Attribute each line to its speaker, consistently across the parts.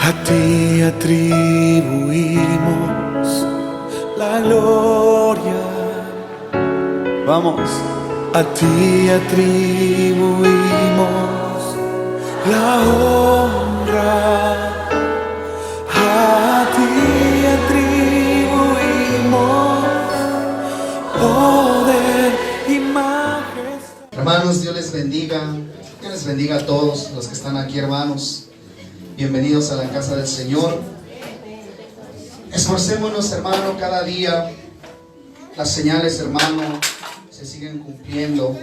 Speaker 1: A ti atribuimos la gloria. Vamos. A ti atribuimos la honra. A ti atribuimos poder y majestad.
Speaker 2: Hermanos, Dios les bendiga. Dios les bendiga a todos los que están aquí, hermanos. Bienvenidos a la casa del Señor. Esforcémonos, hermano, cada día. Las señales, hermano, se siguen cumpliendo.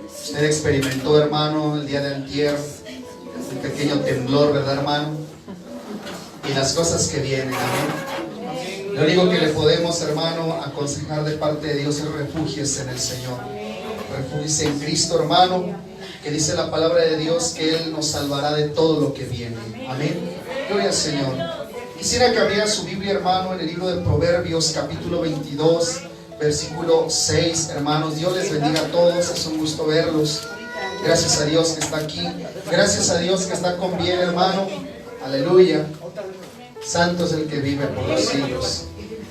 Speaker 2: Usted experimentó, hermano, el día de antier un pequeño temblor, ¿verdad, hermano? Y las cosas que vienen, amén. Lo único que le podemos, hermano, aconsejar de parte de Dios es refúgiese en el Señor. Refúgiese en Cristo, hermano, que dice la palabra de Dios que Él nos salvará de todo lo que viene. Amén. Gloria al Señor. Quisiera que abriera su Biblia, hermano, en el libro de Proverbios, capítulo 22, versículo 6. Hermanos, Dios les bendiga a todos. Es un gusto verlos. Gracias a Dios que está aquí. Gracias a Dios que está con bien, hermano. Aleluya. Santo es el que vive por los siglos.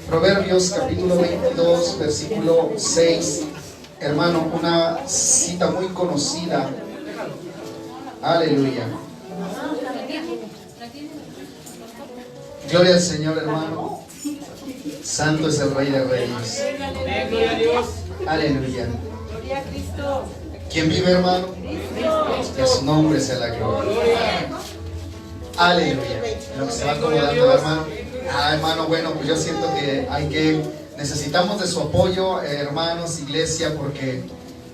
Speaker 2: Proverbios, capítulo 22, versículo 6. Hermano, una cita muy conocida. Aleluya. Gloria al Señor, hermano. Santo es el Rey de Reyes. Aleluya. ¿Quién vive, hermano? Que su nombre sea la gloria. Aleluya. Lo que se va acomodando, hermano. Hermano, bueno, pues yo siento que necesitamos de su apoyo, hermanos, iglesia, porque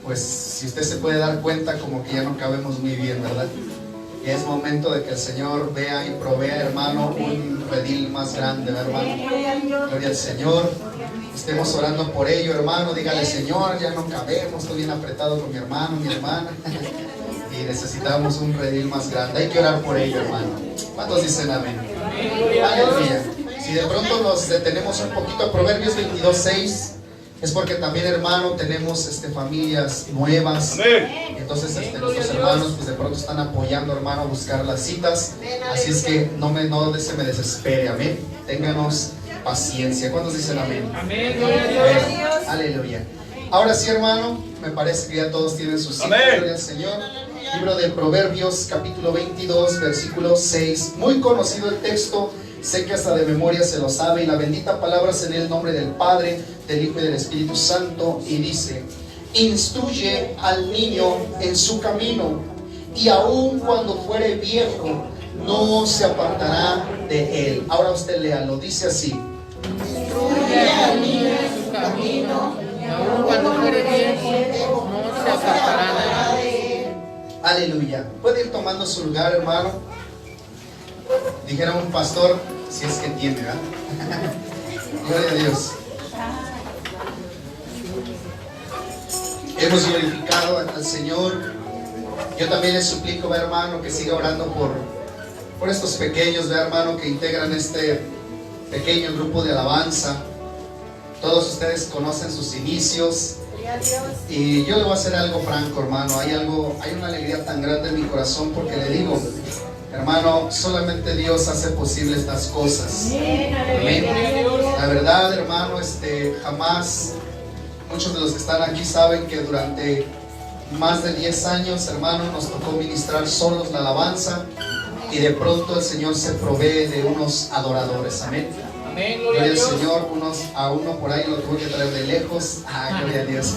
Speaker 2: pues si usted se puede dar cuenta, como que ya no cabemos muy bien, ¿verdad? Y es momento de que el Señor vea y provea, hermano, un redil más grande, ¿verdad, hermano? Gloria al Señor. Estemos orando por ello, hermano. Dígale: Señor, ya no cabemos, estoy bien apretado con mi hermano, mi hermana. Y necesitamos un redil más grande. Hay que orar por ello, hermano. ¿Cuántos dicen amén? Aleluya. Si de pronto nos detenemos un poquito a Proverbios 22:6, es porque también, hermano, tenemos familias nuevas. Entonces nuestros hermanos pues de pronto están apoyando, hermano, a buscar las citas. Así es que no se me desespere, amén. Ténganos paciencia. ¿Cuántos dicen amén? Amén. Aleluya. Ahora sí, hermano, me parece que ya todos tienen sus citas. Gloria al Señor. Libro de Proverbios, capítulo 22, versículo 6. Muy conocido el texto. Sé que hasta de memoria se lo sabe. Y la bendita palabra es en el nombre del Padre, del Hijo y del Espíritu Santo. Y dice: instruye al niño en su camino, y aun cuando fuere viejo, no se apartará de él. Ahora usted léalo, dice así:
Speaker 3: instruye al niño en su camino, y aun cuando fuere viejo, no se apartará de él.
Speaker 2: Aleluya. Puede ir tomando su lugar, hermano. Dijera un pastor, si es que tiene, ¿verdad? Gloria a Dios. Hemos glorificado al Señor. Yo también les suplico, hermano, que siga orando por estos pequeños, hermano, que integran este pequeño grupo de alabanza. Todos ustedes conocen sus inicios. Y yo le voy a hacer algo franco, hermano. Hay una alegría tan grande en mi corazón, porque le digo, hermano, solamente Dios hace posible estas cosas. Amén. La verdad, hermano, jamás, muchos de los que están aquí saben que durante más de 10 años, hermano, nos tocó ministrar solos la alabanza, y de pronto el Señor se provee de unos adoradores. Amén. Amén, gloria al Señor. A uno por ahí lo tuvo que traer de lejos. Gloria a Dios.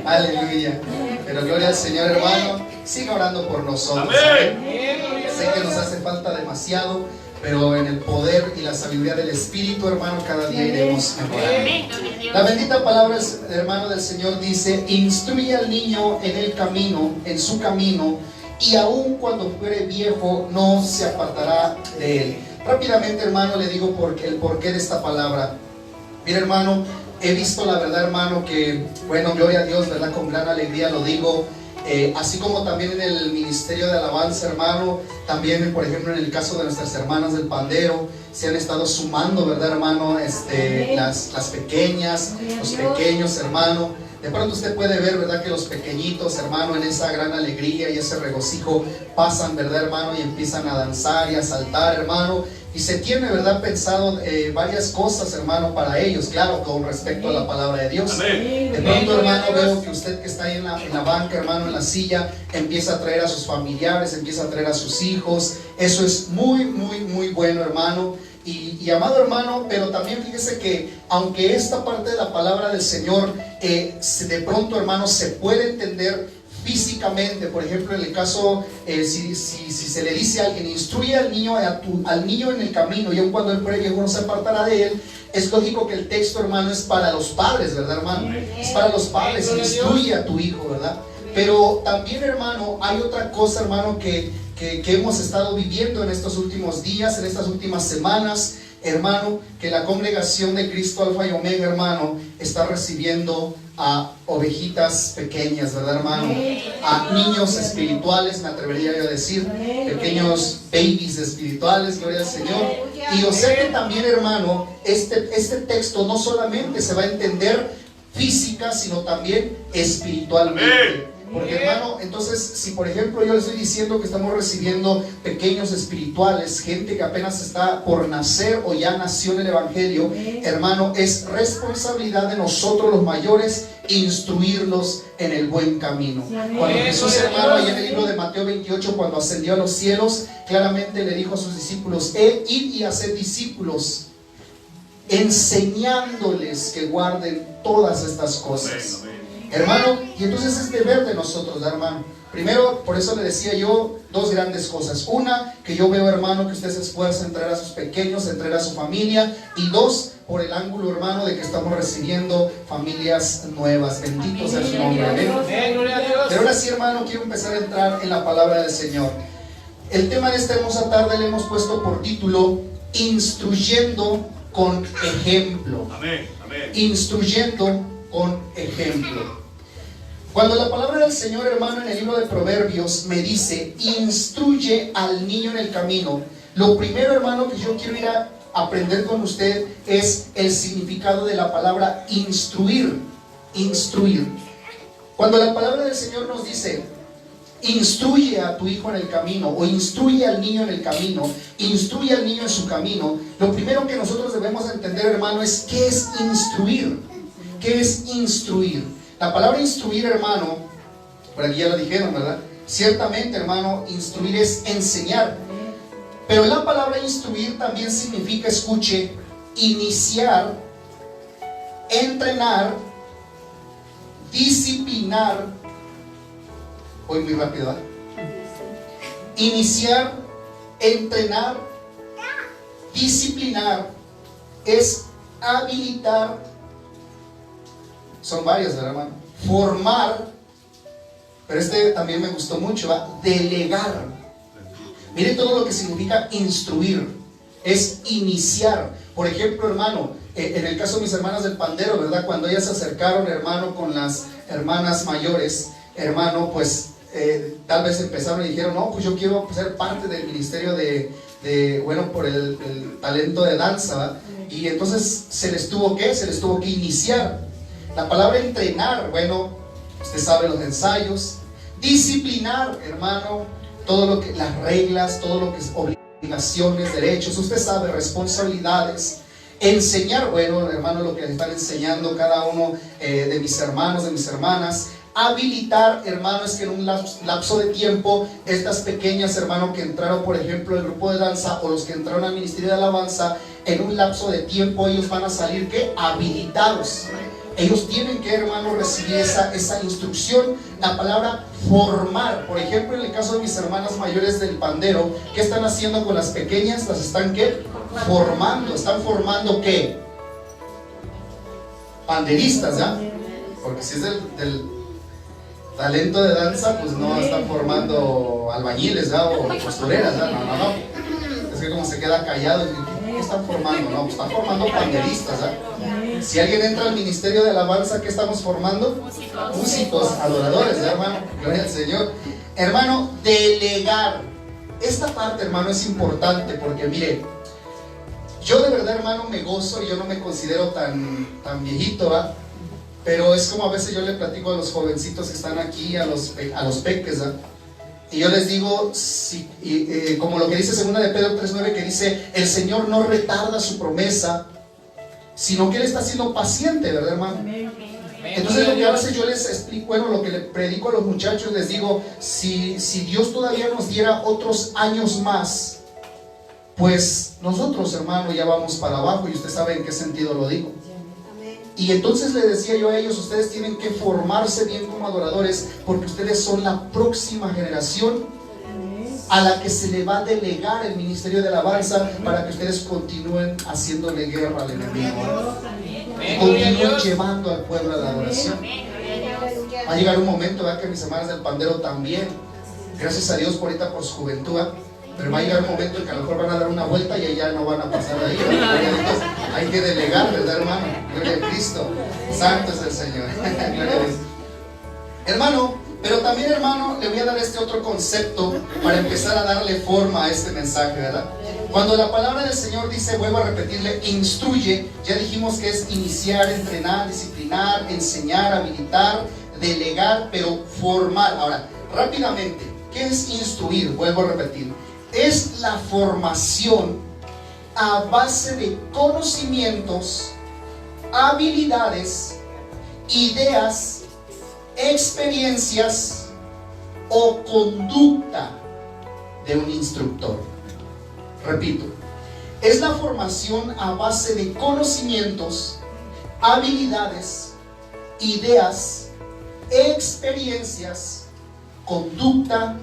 Speaker 2: Aleluya. Pero gloria al Señor, hermano. Siga orando por nosotros. Amén. Sé que nos hace falta demasiado, pero en el poder y la sabiduría del Espíritu, hermano, cada día iremos mejorando. La bendita palabra, hermano, del Señor dice: instruye al niño en el camino, en su camino, y aun cuando fuere viejo, no se apartará de él. Rápidamente, hermano, le digo el porqué de esta palabra. Mira, hermano, he visto la verdad, hermano, que, bueno, gloria a Dios, verdad, con gran alegría lo digo. Así como también en el ministerio de alabanza, hermano, también, por ejemplo, en el caso de nuestras hermanas del pandero, se han estado sumando, ¿verdad, hermano? Las pequeñas, los pequeños, hermano. De pronto usted puede ver, ¿verdad?, que los pequeñitos, hermano, en esa gran alegría y ese regocijo pasan, ¿verdad, hermano? Y empiezan a danzar y a saltar, hermano. Y se tiene, ¿verdad?, pensado varias cosas, hermano, para ellos, claro, con respecto a la palabra de Dios.
Speaker 4: Amén.
Speaker 2: De pronto, hermano, veo que usted que está ahí en la banca, hermano, en la silla, empieza a traer a sus familiares, empieza a traer a sus hijos. Eso es muy, muy, muy bueno, hermano. Y amado hermano, pero también fíjese que aunque esta parte de la palabra del Señor de pronto, hermano, se puede entender físicamente. Por ejemplo, en el caso, si se le dice a alguien, instruye al niño en el camino, y aun cuando él pruebe, uno se apartará de él. Es lógico que el texto, hermano, es para los padres, ¿verdad, hermano? Es para los padres, instruye a tu hijo, ¿verdad? Pero también, hermano, hay otra cosa, hermano, que hemos estado viviendo en estos últimos días, en estas últimas semanas, hermano, que la congregación de Cristo Alfa y Omega, hermano, está recibiendo a ovejitas pequeñas, ¿verdad, hermano? A niños espirituales, me atrevería yo a decir, pequeños babies espirituales, gloria al Señor. Y yo sé que también, hermano, este texto no solamente se va a entender física, sino también espiritualmente. Porque, hermano, entonces, si por ejemplo yo le estoy diciendo que estamos recibiendo pequeños espirituales, gente que apenas está por nacer o ya nació en el Evangelio, hermano, es responsabilidad de nosotros los mayores instruirlos en el buen camino. Cuando Jesús, hermano, allá en el libro de Mateo 28, cuando ascendió a los cielos, claramente le dijo a sus discípulos, id y haced discípulos, enseñándoles que guarden todas estas cosas. Hermano, y entonces es deber de nosotros, hermano. Primero, por eso le decía yo dos grandes cosas. Una, que yo veo, hermano, que usted se esfuerza en traer a sus pequeños, en traer a su familia. Y dos, por el ángulo, hermano, de que estamos recibiendo familias nuevas. Bendito sea su nombre. Amén. Pero ahora sí, hermano, quiero empezar a entrar en la palabra del Señor. El tema de esta hermosa tarde le hemos puesto por título, Instruyendo con ejemplo.
Speaker 4: Amén. Amén.
Speaker 2: Instruyendo con ejemplo. Cuando la palabra del Señor, hermano, en el libro de Proverbios me dice, instruye al niño en el camino, lo primero, hermano, que yo quiero ir a aprender con usted es el significado de la palabra instruir. Instruir. Cuando la palabra del Señor nos dice, instruye a tu hijo en el camino, o instruye al niño en el camino, instruye al niño en su camino, lo primero que nosotros debemos entender, hermano, es ¿qué es instruir? ¿Qué es instruir? La palabra instruir, hermano, por aquí ya lo dijeron, ¿verdad? Ciertamente, hermano, instruir es enseñar. Pero la palabra instruir también significa, escuche, iniciar, entrenar, disciplinar. Voy muy rápido, ¿verdad? Iniciar, entrenar, disciplinar, es habilitar. Son varias, ¿verdad, hermano? Formar, pero este también me gustó mucho, ¿va? Delegar. Mire todo lo que significa instruir, es iniciar. Por ejemplo, hermano, en el caso de mis hermanas del pandero, ¿verdad? Cuando ellas se acercaron, hermano, con las hermanas mayores, hermano, pues tal vez empezaron y dijeron, no, pues yo quiero ser parte del ministerio bueno, por el talento de danza, ¿va? Y entonces se les tuvo que iniciar. La palabra entrenar, bueno, usted sabe los ensayos. Disciplinar, hermano, todo lo que, las reglas, todo lo que es obligaciones, derechos, usted sabe, responsabilidades. Enseñar, bueno, hermano, lo que les están enseñando cada uno de mis hermanos, de mis hermanas. Habilitar, hermano, es que en un lapso de tiempo, estas pequeñas, hermano, que entraron, por ejemplo, al grupo de danza, o los que entraron al ministerio de alabanza, en un lapso de tiempo ellos van a salir, ¿qué? Habilitados. Ellos tienen que, hermano, recibir esa instrucción. La palabra formar, por ejemplo, en el caso de mis hermanas mayores del pandero, ¿qué están haciendo con las pequeñas? Las están, ¿qué? Formando. ¿Están formando qué? Panderistas, ¿ya? Porque si es del talento de danza, pues no están formando albañiles, ¿ya? O costureras, ¿ya? No. Es que como se queda callado, ¿qué están formando? No, pues están formando panderistas, ¿ya? Si alguien entra al ministerio de alabanza, ¿qué estamos formando? Músicos, adoradores, ¿ya, hermano? Gloria al Señor. Hermano, delegar. Esta parte, hermano, es importante porque, mire, yo de verdad, hermano, me gozo y yo no me considero tan viejito, ¿va? pero es como a veces yo le platico a los jovencitos que están aquí, a los peques, ¿verdad? Y yo les digo, como lo que dice 2 de Pedro 3:9, que dice, el Señor no retarda su promesa, sino que Él está siendo paciente, ¿verdad, hermano? Entonces lo que a veces yo les explico, bueno, lo que le predico a los muchachos, les digo, si Dios todavía nos diera otros años más, pues nosotros, hermano, ya vamos para abajo, y usted sabe en qué sentido lo digo. Y entonces le decía yo a ellos, ustedes tienen que formarse bien como adoradores, porque ustedes son la próxima generación a la que se le va a delegar el ministerio de alabanza, para que ustedes continúen haciéndole guerra al enemigo, y continúen llevando al pueblo a la adoración. Va a llegar un momento, ¿verdad?, que mis hermanas del pandero también, gracias a Dios por ahorita por su juventud, ¿verdad?, pero va a llegar un momento en que a lo mejor van a dar una vuelta y ya no van a pasar ahí, ¿verdad? Hay que delegar, ¿verdad, hermano? Gloria a Cristo, santo es el Señor. Gloria a Dios. Hermano, pero también, hermano, le voy a dar este otro concepto para empezar a darle forma a este mensaje, ¿verdad? Cuando la palabra del Señor dice, vuelvo a repetirle, instruye, ya dijimos que es iniciar, entrenar, disciplinar, enseñar, habilitar, delegar, pero formar. Ahora, rápidamente, ¿qué es instruir? Vuelvo a repetir, es la formación a base de conocimientos, habilidades, ideas, experiencias o conducta de un instructor. Repito, es la formación a base de conocimientos, habilidades, ideas, experiencias, conducta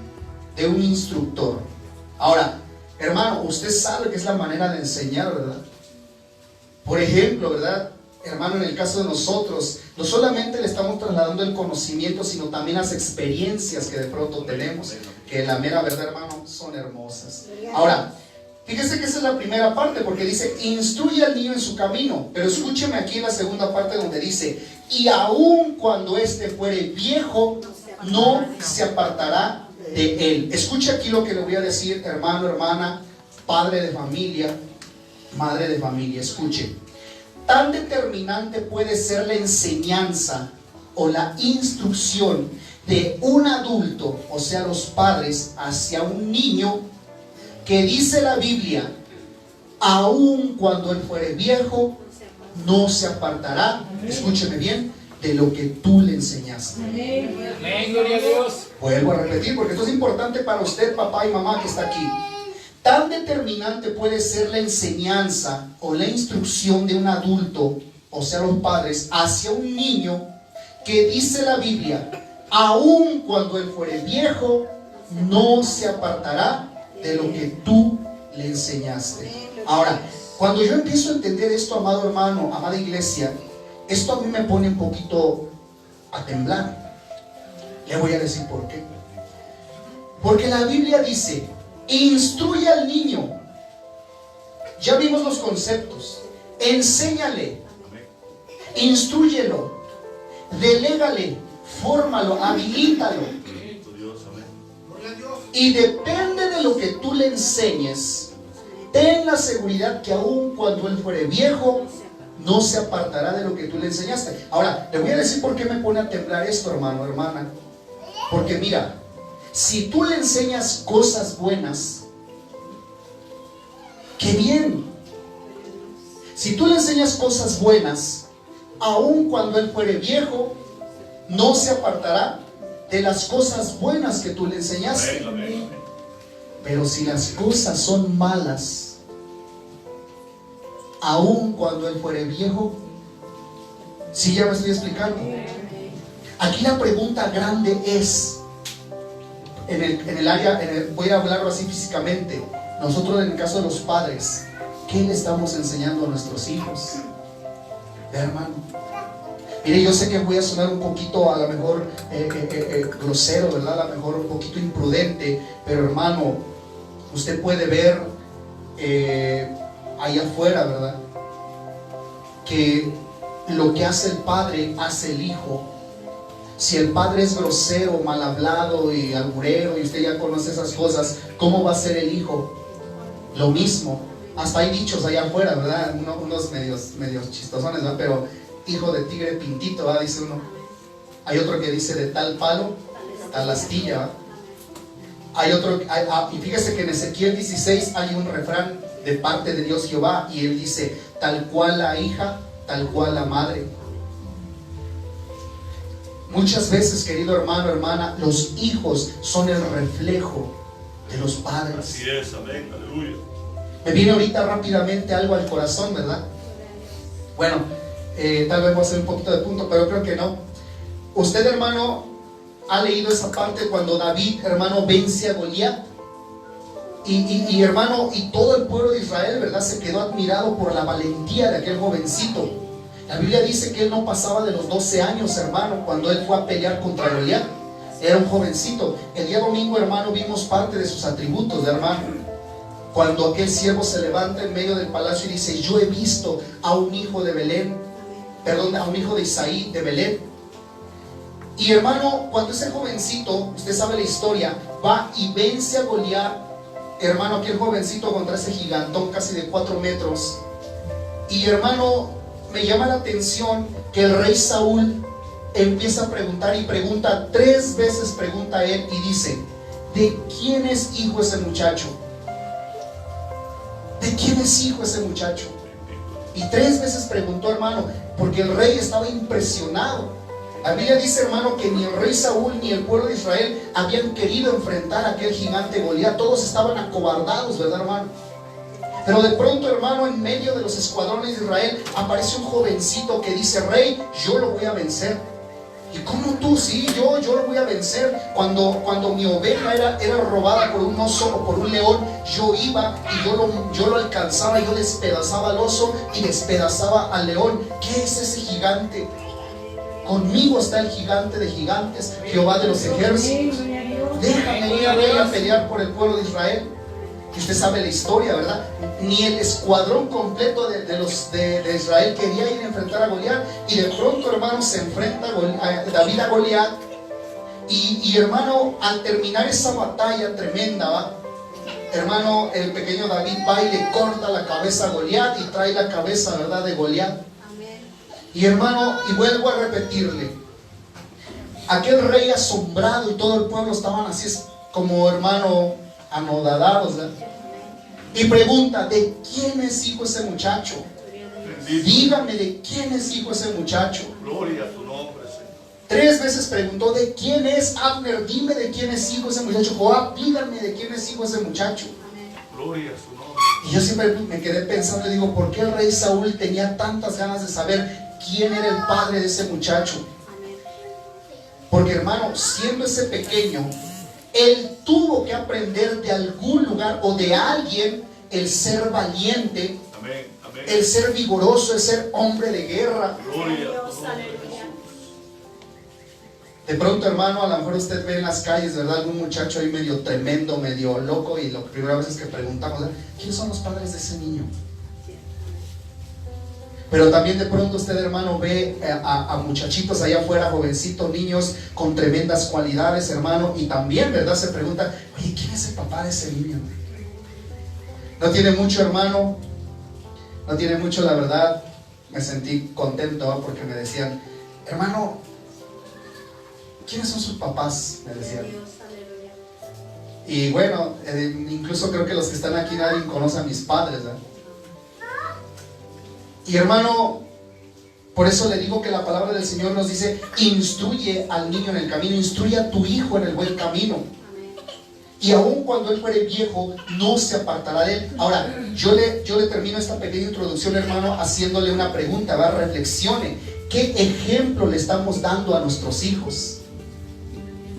Speaker 2: de un instructor. Ahora, hermano, usted sabe que es la manera de enseñar, ¿verdad? Por ejemplo, ¿verdad? Hermano, en el caso de nosotros, no solamente le estamos trasladando el conocimiento, sino también las experiencias que de pronto tenemos, que la mera verdad, hermano, son hermosas. Ahora, fíjese que esa es la primera parte, porque dice, instruye al niño en su camino. Pero escúcheme aquí la segunda parte donde dice, y aun cuando éste fuere viejo, no se apartará de él. Escuche aquí lo que le voy a decir, hermano, hermana, padre de familia, madre de familia. Escuche, tan determinante puede ser la enseñanza o la instrucción de un adulto, o sea, los padres, hacia un niño, que dice la Biblia, aun cuando él fuere viejo, no se apartará, escúcheme bien, de lo que tú le enseñaste.
Speaker 3: Amén, gloria a Dios.
Speaker 2: Vuelvo a repetir, porque esto es importante para usted, papá y mamá, que está aquí. Tan determinante puede ser la enseñanza o la instrucción de un adulto, o sea, los padres, hacia un niño, que dice la Biblia, aun cuando él fuere viejo, no se apartará de lo que tú le enseñaste. Ahora, cuando yo empiezo a entender esto, amado hermano, amada iglesia, esto a mí me pone un poquito a temblar. Le voy a decir por qué. Porque la Biblia dice, instruye al niño. Ya vimos los conceptos. Enséñale, instrúyelo, delégale, fórmalo, habilítalo. Y depende de lo que tú le enseñes, ten la seguridad que aun cuando él fuere viejo, no se apartará de lo que tú le enseñaste. Ahora, le voy a decir por qué me pone a temblar esto, hermano, hermana. Porque mira, si tú le enseñas cosas buenas, ¡qué bien! Si tú le enseñas cosas buenas, aun cuando él fuere viejo, no se apartará de las cosas buenas que tú le enseñaste. Pero si las cosas son malas, aun cuando él fuere viejo, ¿sí ya me estoy explicando? Aquí la pregunta grande es, en el área, voy a hablarlo así físicamente, nosotros en el caso de los padres, ¿qué le estamos enseñando a nuestros hijos? Hermano, mire, yo sé que voy a sonar un poquito a lo mejor grosero, ¿verdad? A lo mejor un poquito imprudente, pero hermano, usted puede ver allá afuera, ¿verdad? Que lo que hace el padre, hace el hijo. Si el padre es grosero, mal hablado y alburero, y usted ya conoce esas cosas, ¿cómo va a ser el hijo? Lo mismo. Hasta hay dichos allá afuera, ¿verdad? Unos medios chistosones, ¿verdad? Pero hijo de tigre pintito, ¿va? Dice uno. Hay otro que dice de tal palo, tal astilla, ¿va? Hay otro, y fíjese que en Ezequiel 16 hay un refrán de parte de Dios Jehová, y él dice, tal cual la hija, tal cual la madre. Muchas veces, querido hermano, hermana, los hijos son el reflejo de los padres.
Speaker 4: Así es, amén, aleluya.
Speaker 2: Me viene ahorita rápidamente algo al corazón, ¿verdad? Bueno, tal vez voy a hacer un poquito de punto, pero creo que no. Usted, hermano, ha leído esa parte cuando David, hermano, vence a Goliat. Y hermano, y todo el pueblo de Israel, ¿verdad?, se quedó admirado por la valentía de aquel jovencito. La Biblia dice que él no pasaba de los 12 años, hermano, cuando él fue a pelear contra Goliat. Era un jovencito. El día domingo, hermano, vimos parte de sus atributos, hermano. Cuando aquel siervo se levanta en medio del palacio y dice, yo he visto a un hijo de Belén, perdón, a un hijo de Isaí de Belén. Y hermano, cuando ese jovencito, usted sabe la historia, va y vence a Goliat, hermano, aquel jovencito contra ese gigantón casi de 4 metros. Y hermano, me llama la atención que el rey Saúl empieza a preguntar, y pregunta 3 veces, pregunta a él y dice, ¿de quién es hijo ese muchacho? ¿De quién es hijo ese muchacho? Y 3 veces preguntó, hermano, porque el rey estaba impresionado. La Biblia dice, hermano, que ni el rey Saúl ni el pueblo de Israel habían querido enfrentar a aquel gigante Goliat. Todos estaban acobardados, ¿verdad, hermano? Pero de pronto, hermano, en medio de los escuadrones de Israel aparece un jovencito que dice, rey, yo lo voy a vencer. ¿Y cómo tú? Sí, yo lo voy a vencer. Cuando mi oveja era robada por un oso o por un león, yo iba y yo lo alcanzaba, yo despedazaba al oso y despedazaba al león. ¿Qué es ese gigante? Conmigo está el gigante de gigantes, Jehová de los ejércitos. Déjame ir a pelear por el pueblo de Israel. Y usted sabe la historia, ¿verdad? Ni el escuadrón completo de Israel quería ir a enfrentar a Goliat. Y de pronto, hermano, se enfrenta David a Goliat. Y hermano, al terminar esa batalla tremenda, ¿va? Hermano, el pequeño David va y le corta la cabeza a Goliat y trae la cabeza, ¿verdad?, de Goliat. Y hermano, y vuelvo a repetirle, aquel rey asombrado y todo el pueblo estaban así como, hermano, anodadados, ¿verdad? Y pregunta, ¿de quién es hijo ese muchacho?
Speaker 4: Bendito.
Speaker 2: Dígame, ¿de quién es hijo ese muchacho?
Speaker 4: Gloria a tu nombre, Señor.
Speaker 2: 3 veces preguntó, ¿de quién es? Abner, dime de quién es hijo ese muchacho. Joab, dígame de quién es hijo ese muchacho.
Speaker 4: Gloria a su nombre.
Speaker 2: Y yo siempre me quedé pensando y digo, ¿por qué el rey Saúl tenía tantas ganas de saber quién era el padre de ese muchacho? Porque, hermano, siendo ese pequeño, él tuvo que aprender de algún lugar o de alguien el ser valiente,
Speaker 4: Amén, amén.
Speaker 2: el ser vigoroso, el ser hombre de guerra.
Speaker 4: Gloria a tu nombre, Jesús.
Speaker 2: De pronto, hermano, a lo mejor usted ve en las calles, ¿verdad?, algún muchacho ahí medio tremendo, medio loco, y la primera vez es que preguntamos, ¿quiénes son los padres de ese niño? Pero también de pronto usted, hermano, ve a muchachitos allá afuera, jovencitos, niños con tremendas cualidades, hermano, y también, ¿verdad?, se pregunta, oye, ¿quién es el papá de ese niño? No tiene mucho, hermano, no tiene mucho, la verdad, me sentí contento, ¿va?, porque me decían, hermano, ¿quiénes son sus papás?, me decían. Y bueno, incluso creo que los que están aquí nadie conoce a mis padres, ¿verdad? Y hermano, por eso le digo que la palabra del Señor nos dice, instruye al niño en el camino, instruye a tu hijo en el buen camino. Y aun cuando él fuere viejo, no se apartará de él. Ahora, yo le termino esta pequeña introducción, hermano, haciéndole una pregunta, ¿va? Reflexione. ¿Qué ejemplo le estamos dando a nuestros hijos?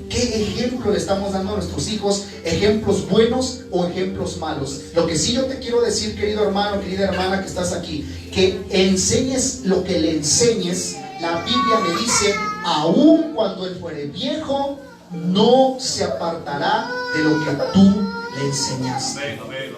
Speaker 2: ¿Qué ejemplo le estamos dando a nuestros hijos? ¿Ejemplos buenos o ejemplos malos? Lo que sí yo te quiero decir, querido hermano, querida hermana que estás aquí, que enseñes lo que le enseñes. La Biblia me dice, aun cuando él fuere viejo, no se apartará de lo que tú le enseñaste.
Speaker 4: Amén, amén,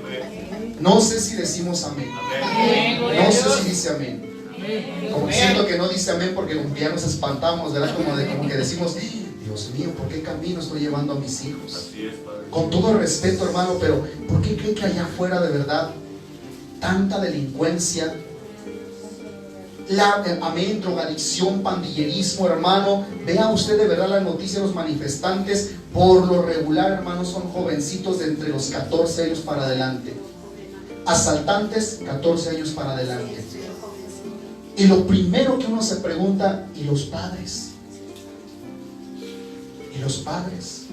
Speaker 4: amén.
Speaker 2: No sé si decimos amén.
Speaker 4: Amén.
Speaker 2: No sé si dice amén. Como siento que no dice amén porque ya nos espantamos, ¿verdad? Como que decimos, Dios mío, ¿por qué camino estoy llevando a mis hijos?
Speaker 4: Así es, Padre.
Speaker 2: Con todo el respeto, hermano, pero ¿por qué cree que allá afuera de verdad tanta delincuencia? amén, drogadicción, pandillerismo, hermano. Vea usted de verdad la noticia de los manifestantes. Por lo regular, hermano, son jovencitos de entre los 14 años para adelante. Asaltantes, 14 años para adelante. Y lo primero que uno se pregunta, ¿y los padres? ¿Y los padres?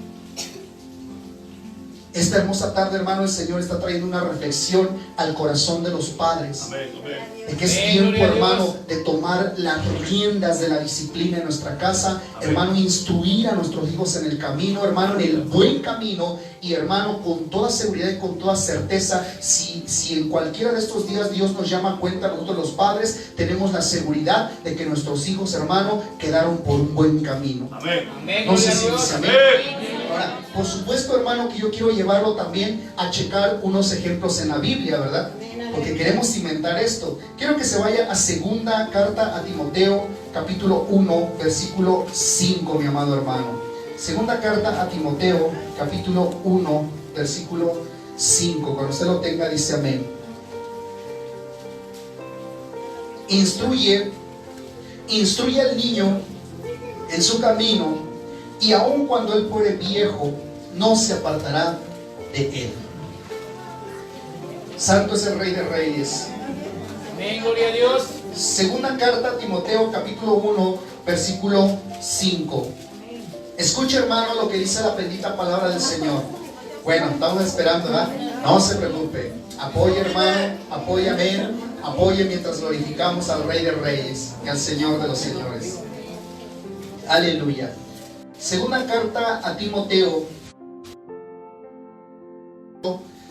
Speaker 2: Esta hermosa tarde, hermano, el Señor está trayendo una reflexión al corazón de los padres.
Speaker 4: Amén, amén.
Speaker 2: De que es tiempo, hermano, de tomar las riendas de la disciplina en nuestra casa.
Speaker 4: Amén.
Speaker 2: Hermano, instruir a nuestros hijos en el camino, hermano, en el buen camino. Y hermano, con toda seguridad y con toda certeza, si en cualquiera de estos días Dios nos llama a cuenta, nosotros los padres tenemos la seguridad de que nuestros hijos, hermano, quedaron por un buen camino.
Speaker 4: Amén.
Speaker 2: No sé si dice amén.
Speaker 4: Amén.
Speaker 2: Ahora, por supuesto, hermano, que yo quiero llevarlo también a checar unos ejemplos en la Biblia, ¿verdad? Porque queremos cimentar esto. Quiero que se vaya a segunda carta a Timoteo, capítulo 1, versículo 5, mi amado hermano. Segunda carta a Timoteo, capítulo 1, versículo 5. Cuando usted lo tenga, dice amén. Instruye al niño en su camino, y aun cuando él fuere viejo, no se apartará de él. Santo es el Rey de Reyes.
Speaker 3: Amén, gloria a Dios.
Speaker 2: Segunda carta a Timoteo, capítulo 1, versículo 5. Escucha, hermano, lo que dice la bendita palabra del Señor. Bueno, estamos esperando, ¿verdad? No se preocupe. Apoye, hermano, apóyame, apoye mientras glorificamos al Rey de Reyes y al Señor de los Señores. Aleluya. Segunda carta a Timoteo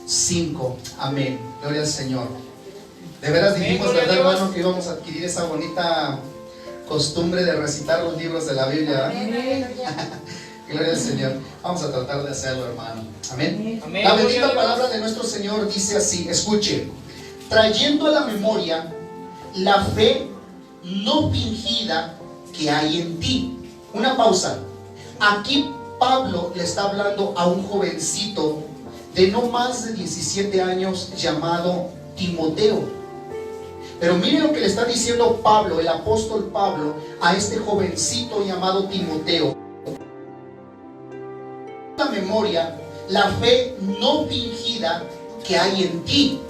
Speaker 2: 5. Amén. Gloria al Señor. De veras dijimos, ¿verdad, hermano, que íbamos a adquirir esa bonita costumbre de recitar los libros de la Biblia? Gloria al Señor. Vamos a tratar de hacerlo, hermano. Amén.
Speaker 3: Amén.
Speaker 2: La bendita palabra de nuestro Señor dice así, escuche: trayendo a la memoria la fe no fingida que hay en ti. Una pausa. Aquí Pablo le está hablando a un jovencito de no más de 17 años llamado Timoteo. Pero mire lo que le está diciendo Pablo, el apóstol Pablo, a este jovencito llamado Timoteo. La memoria, la fe no fingida que hay en ti.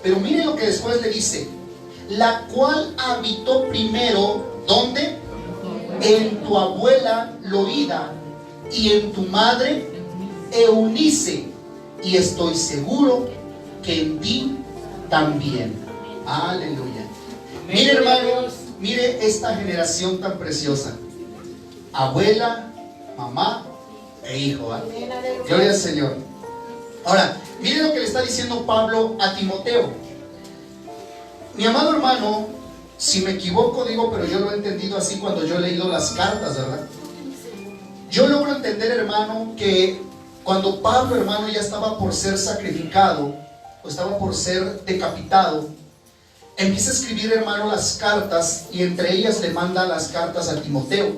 Speaker 2: Pero mire lo que después le dice: la cual habitó primero, ¿dónde? En tu abuela Loida y en tu madre Eunice, y estoy seguro que en ti también. Aleluya. Mire, hermano, mire esta generación tan preciosa: abuela, mamá e hijo, ¿eh? Gloria al Señor. Ahora, mire lo que le está diciendo Pablo a Timoteo. Mi amado hermano, si me equivoco digo, pero yo lo he entendido así cuando yo he leído las cartas, ¿verdad? Yo logro entender, hermano, que cuando Pablo, hermano, ya estaba por ser sacrificado, o estaba por ser decapitado, empieza a escribir, hermano, las cartas, y entre ellas le manda las cartas a Timoteo.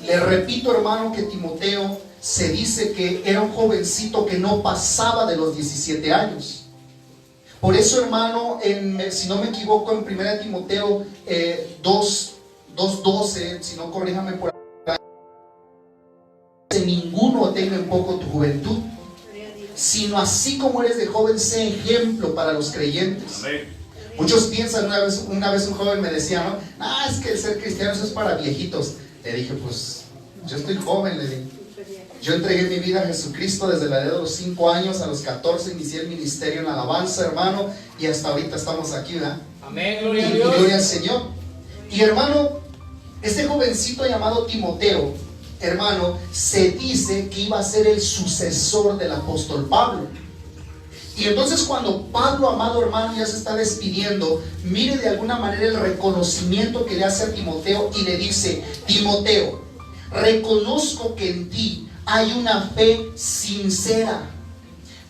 Speaker 2: Le repito, hermano, que Timoteo se dice que era un jovencito que no pasaba de los 17 años. Por eso, hermano, si no me equivoco, en 1 Timoteo 2:12, si no, corríjame por ahí, ninguno tenga en poco tu juventud, sino así como eres de joven, sé ejemplo para los creyentes.
Speaker 4: Amén.
Speaker 2: Muchos piensan, una vez un joven me decía, ¿no? Es que el ser cristiano eso es para viejitos. Le dije, pues, yo estoy joven, le dije. Yo entregué mi vida a Jesucristo desde la edad de los 5 años, a los 14 inicié el ministerio en alabanza, hermano, y hasta ahorita estamos aquí, ¿verdad?
Speaker 3: Amén,
Speaker 2: Y
Speaker 3: gloria a Dios.
Speaker 2: gloria al Señor. Y hermano, este jovencito llamado Timoteo, hermano, se dice que iba a ser el sucesor del apóstol Pablo. Y entonces cuando Pablo, amado hermano, ya se está despidiendo, mire de alguna manera el reconocimiento que le hace a Timoteo y le dice: Timoteo, reconozco que en ti hay una fe sincera,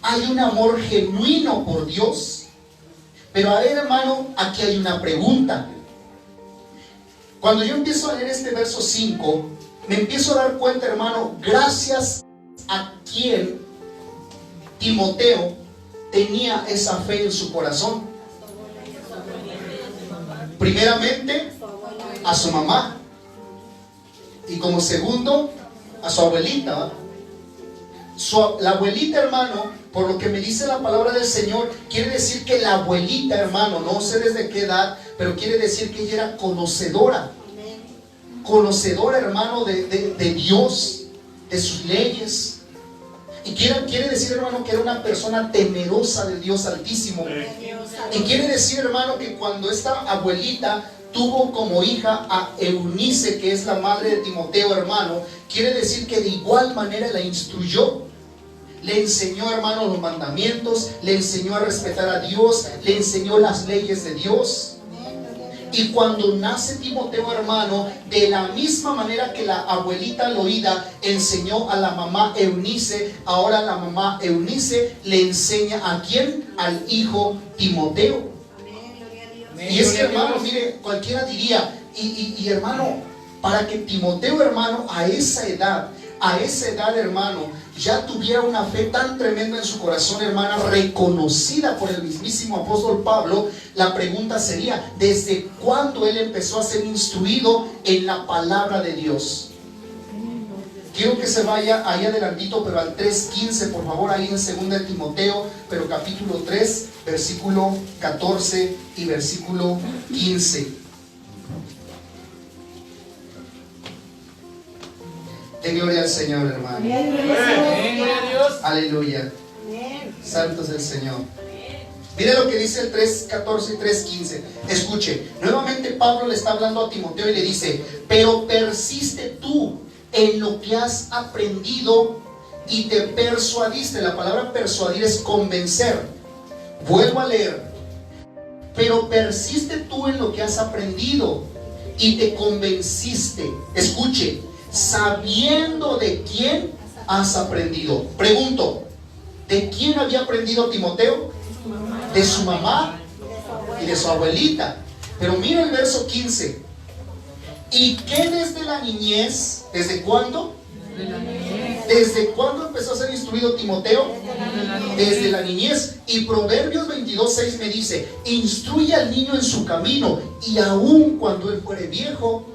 Speaker 2: hay un amor genuino por Dios. Pero a ver, hermano, aquí hay una pregunta. Cuando yo empiezo a leer este verso 5, me empiezo a dar cuenta, hermano, gracias a quien Timoteo tenía esa fe en su corazón. Primeramente, a su mamá. Y como segundo, a su abuelita, ¿va? La abuelita, hermano, por lo que me dice la palabra del Señor, quiere decir que la abuelita, hermano, no sé desde qué edad, pero quiere decir que ella era conocedora. Conocedora, hermano, de Dios, de sus leyes. Y quiere decir, hermano, que era una persona temerosa de Dios Altísimo. Y quiere decir, hermano, que cuando esta abuelita tuvo como hija a Eunice, que es la madre de Timoteo, hermano, quiere decir que de igual manera la instruyó. Le enseñó, hermano, los mandamientos, le enseñó a respetar a Dios, le enseñó las leyes de Dios. Y cuando nace Timoteo, hermano, de la misma manera que la abuelita Loida enseñó a la mamá Eunice, ahora la mamá Eunice le enseña ¿a quién? Al hijo Timoteo. Y es que, hermano, mire, cualquiera diría, y hermano, para que Timoteo, hermano, a esa edad, hermano, ya tuviera una fe tan tremenda en su corazón, hermana, reconocida por el mismísimo apóstol Pablo, la pregunta sería, ¿desde cuándo él empezó a ser instruido en la palabra de Dios? Quiero que se vaya ahí adelantito, pero al 3:15, por favor, ahí en 2 de Timoteo, pero capítulo 3, versículo 14 y versículo 15. De gloria al Señor, hermano.
Speaker 3: Gloria a Dios.
Speaker 2: Aleluya. Santo es el Señor. Mire lo que dice el 3:14 y 3:15. Escuche, nuevamente Pablo le está hablando a Timoteo y le dice: pero persiste tú en lo que has aprendido y te persuadiste. La palabra persuadir es convencer. Vuelvo a leer. Pero persiste tú en lo que has aprendido y te convenciste. Escuche, sabiendo de quién has aprendido. Pregunto, ¿de quién había aprendido Timoteo? De su mamá y de su abuelita. Pero mira el verso 15. ¿Y qué desde la niñez? ¿Desde cuándo? ¿Desde cuándo empezó a ser instruido Timoteo? Desde la niñez. Y Proverbios 22:6 me dice: instruye al niño en su camino, y aun cuando él fuere viejo,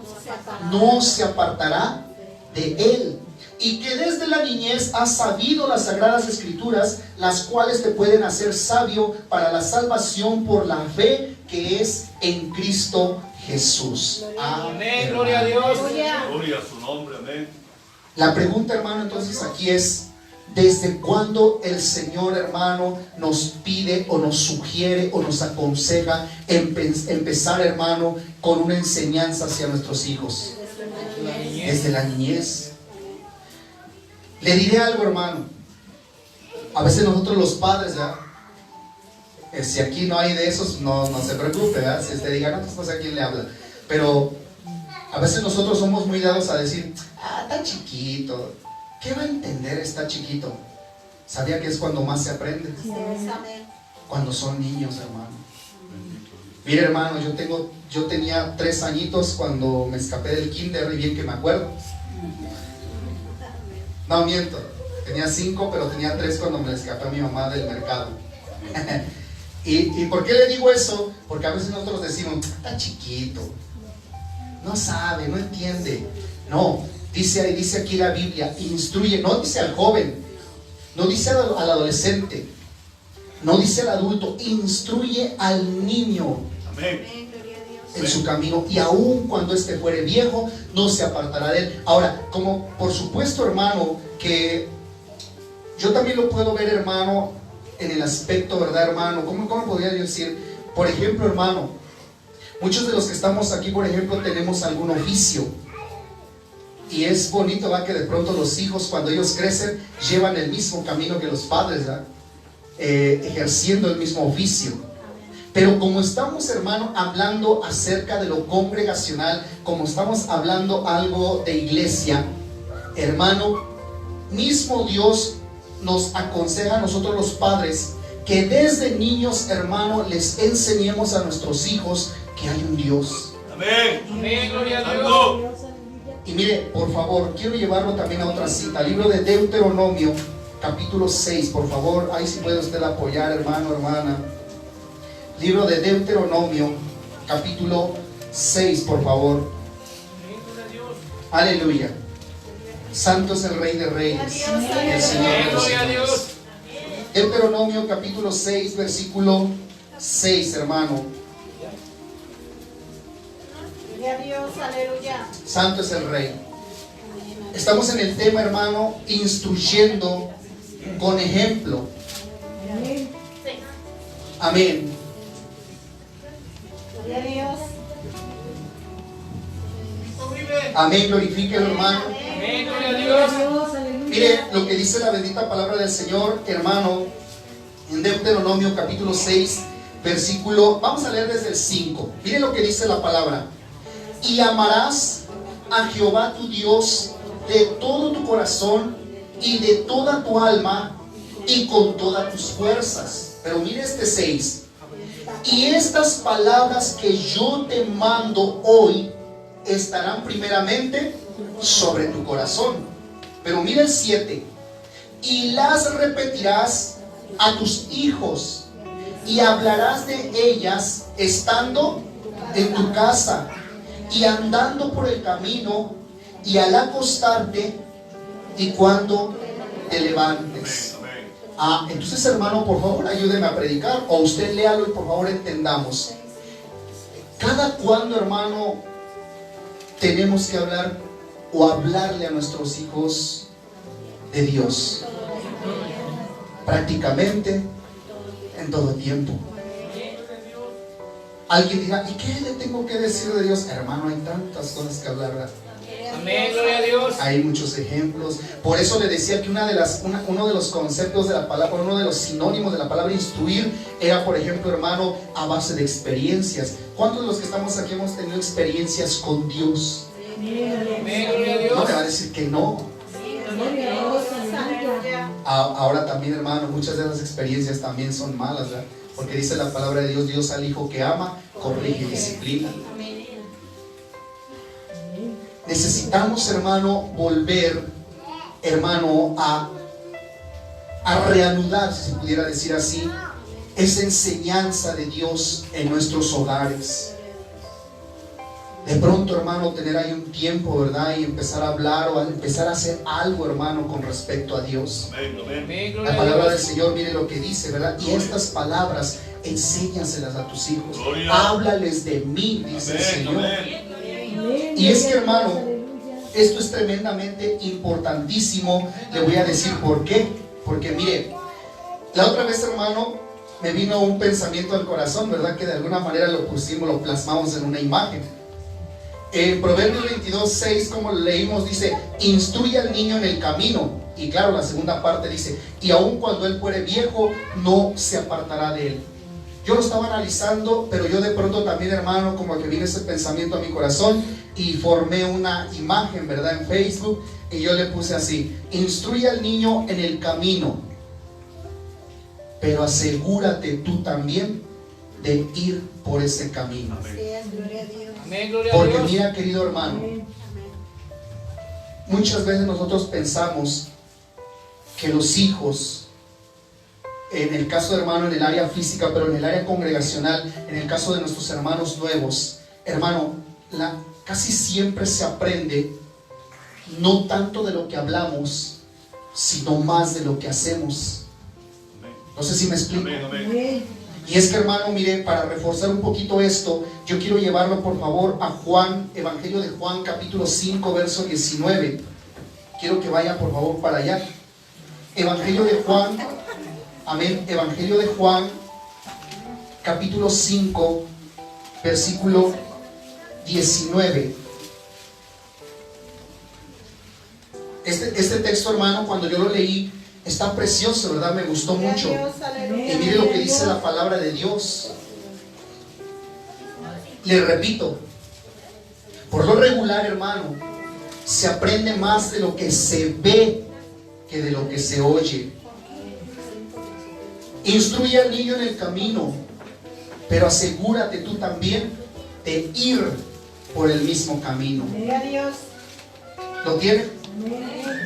Speaker 2: no se apartará de él. Y que desde la niñez has sabido las sagradas escrituras, las cuales te pueden hacer sabio para la salvación por la fe que es en Cristo Jesús. Amén.
Speaker 3: Gloria a Dios.
Speaker 4: Gloria a su nombre, amén.
Speaker 2: La pregunta, hermano, entonces aquí es: ¿desde cuándo el Señor, hermano, nos pide o nos sugiere o nos aconseja empezar, hermano, con una enseñanza hacia nuestros hijos? Desde la niñez. Le diré algo, hermano. A veces nosotros los padres, ¿verdad? Si aquí no hay de esos, no se preocupe, ¿verdad? Si usted diga, no sé a quién le habla. Pero a veces nosotros somos muy dados a decir: está chiquito, ¿qué va a entender? Está chiquito. ¿Sabía que es cuando más se aprende? Cuando son niños, hermano. Mire, hermano, yo tenía 3 añitos cuando me escapé del kinder, y bien que me acuerdo. No, miento, tenía 5, pero tenía 3 cuando me escapé a mi mamá del mercado. ¿Y por qué le digo eso? Porque a veces nosotros decimos: está chiquito, no sabe, no entiende. No, dice aquí la Biblia: instruye. No dice al joven, no dice al adolescente, no dice al adulto, instruye al niño.
Speaker 4: Amén.
Speaker 2: En su camino, y aun cuando este fuere viejo, no se apartará de él. Ahora, como por supuesto, hermano, que yo también lo puedo ver, hermano, en el aspecto, ¿verdad, hermano? ¿Cómo podría yo decir? Por ejemplo, hermano, muchos de los que estamos aquí, por ejemplo, tenemos algún oficio. Y es bonito, ¿verdad?, que de pronto los hijos, cuando ellos crecen, llevan el mismo camino que los padres, ¿verdad? Ejerciendo el mismo oficio. Pero como estamos, hermano, hablando acerca de lo congregacional, como estamos hablando algo de iglesia, hermano, mismo Dios nos aconseja a nosotros los padres que desde niños, hermano, les enseñemos a nuestros hijos que hay un Dios.
Speaker 4: Amén.
Speaker 3: Amén. Gloria a Dios.
Speaker 2: Y mire, por favor, quiero llevarlo también a otra cita, libro de Deuteronomio, capítulo 6, por favor, ahí sí puede usted apoyar, hermano, hermana. Libro de Deuteronomio, capítulo 6, por favor. Aleluya. Santo es el Rey de Reyes y el Señor de los Señores. Deuteronomio capítulo 6, versículo 6, hermano.
Speaker 5: Gloria a Dios, aleluya.
Speaker 2: Santo es el Rey. Estamos en el tema, hermano, instruyendo con ejemplo. Amén.
Speaker 5: Gloria a Dios.
Speaker 2: Amén, glorifíquelo, hermano.
Speaker 3: Amén, gloria a Dios.
Speaker 2: Mire lo que dice la bendita palabra del Señor, hermano, en Deuteronomio capítulo 6, versículo, vamos a leer desde el 5. Mire lo que dice la palabra. Y amarás a Jehová tu Dios de todo tu corazón y de toda tu alma y con todas tus fuerzas. Pero mire este 6. Y estas palabras que yo te mando hoy estarán primeramente sobre tu corazón. Pero mira el 7. Y las repetirás a tus hijos y hablarás de ellas estando en tu casa y andando por el camino y al acostarte y cuando te levantes. Entonces, hermano, por favor ayúdeme a predicar, o usted léalo y por favor entendamos. Cada cuando, hermano, tenemos que hablar o hablarle a nuestros hijos de Dios. Prácticamente en todo tiempo. Alguien dirá, ¿y qué le tengo que decir de Dios? Hermano, hay tantas cosas que hablar, ¿verdad?
Speaker 3: Amén, gloria a Dios.
Speaker 2: Hay muchos ejemplos. Por eso le decía que uno de los conceptos de la palabra, uno de los sinónimos de la palabra instruir, era, por ejemplo, hermano, a base de experiencias. ¿Cuántos de los que estamos aquí hemos tenido experiencias con Dios?
Speaker 3: Amén, gloria a Dios.
Speaker 2: No me va a decir que no. Ahora también, hermano, muchas de las experiencias también son malas, ¿verdad? Porque dice la palabra de Dios, Dios al hijo que ama, corrige y disciplina. Necesitamos, hermano, volver, hermano, a reanudar, si se pudiera decir así, esa enseñanza de Dios en nuestros hogares. De pronto, hermano, tener ahí un tiempo, ¿verdad? Y empezar a hablar o a empezar a hacer algo, hermano, con respecto a Dios.
Speaker 3: Amén, gloria
Speaker 2: La
Speaker 3: a
Speaker 2: palabra del
Speaker 3: Dios.
Speaker 2: Señor, mire lo que dice, ¿verdad? Y estas palabras, enséñaselas a tus hijos.
Speaker 4: Gloria.
Speaker 2: Háblales de mí, dice el
Speaker 4: Amén,
Speaker 2: Señor.
Speaker 4: amén.
Speaker 2: Y es que, hermano, esto es tremendamente importantísimo. Le voy a decir por qué. Porque mire, la otra vez, hermano, me vino un pensamiento al corazón, ¿verdad? Que de alguna manera lo plasmamos en una imagen. En Proverbios 22:6, como lo leímos, dice, instruye al niño en el camino. Y claro, la segunda parte dice, y aun cuando él fuere viejo, no se apartará de él. Yo lo estaba analizando, pero yo de pronto también, hermano, como que vino ese pensamiento a mi corazón y formé una imagen, ¿verdad? En Facebook, y yo le puse así, instruye al niño en el camino, pero asegúrate tú también de ir por ese camino.
Speaker 3: Amén, gloria a
Speaker 2: Porque
Speaker 3: Dios.
Speaker 2: mira, querido hermano, muchas veces nosotros pensamos que los hijos, en el caso de hermano en el área física, pero en el área congregacional, en el caso de nuestros hermanos nuevos, hermano, casi siempre se aprende no tanto de lo que hablamos, sino más de lo que hacemos. No sé si me explico.
Speaker 4: Amén, amén.
Speaker 2: Y es que, hermano, mire, para reforzar un poquito esto, yo quiero llevarlo por favor a Juan, Evangelio de Juan, capítulo 5, verso 19. Quiero que vaya por favor para allá. Evangelio de Juan, amén, Evangelio de Juan, capítulo 5, versículo 19. Este texto, hermano, cuando yo lo leí, está precioso, ¿verdad? Me gustó mucho. Y mire lo que dice la palabra de Dios. Le repito, por lo regular, hermano, se aprende más de lo que se ve que de lo que se oye. Instruye al niño en el camino, pero asegúrate tú también de ir por el mismo camino. ¿Lo tiene?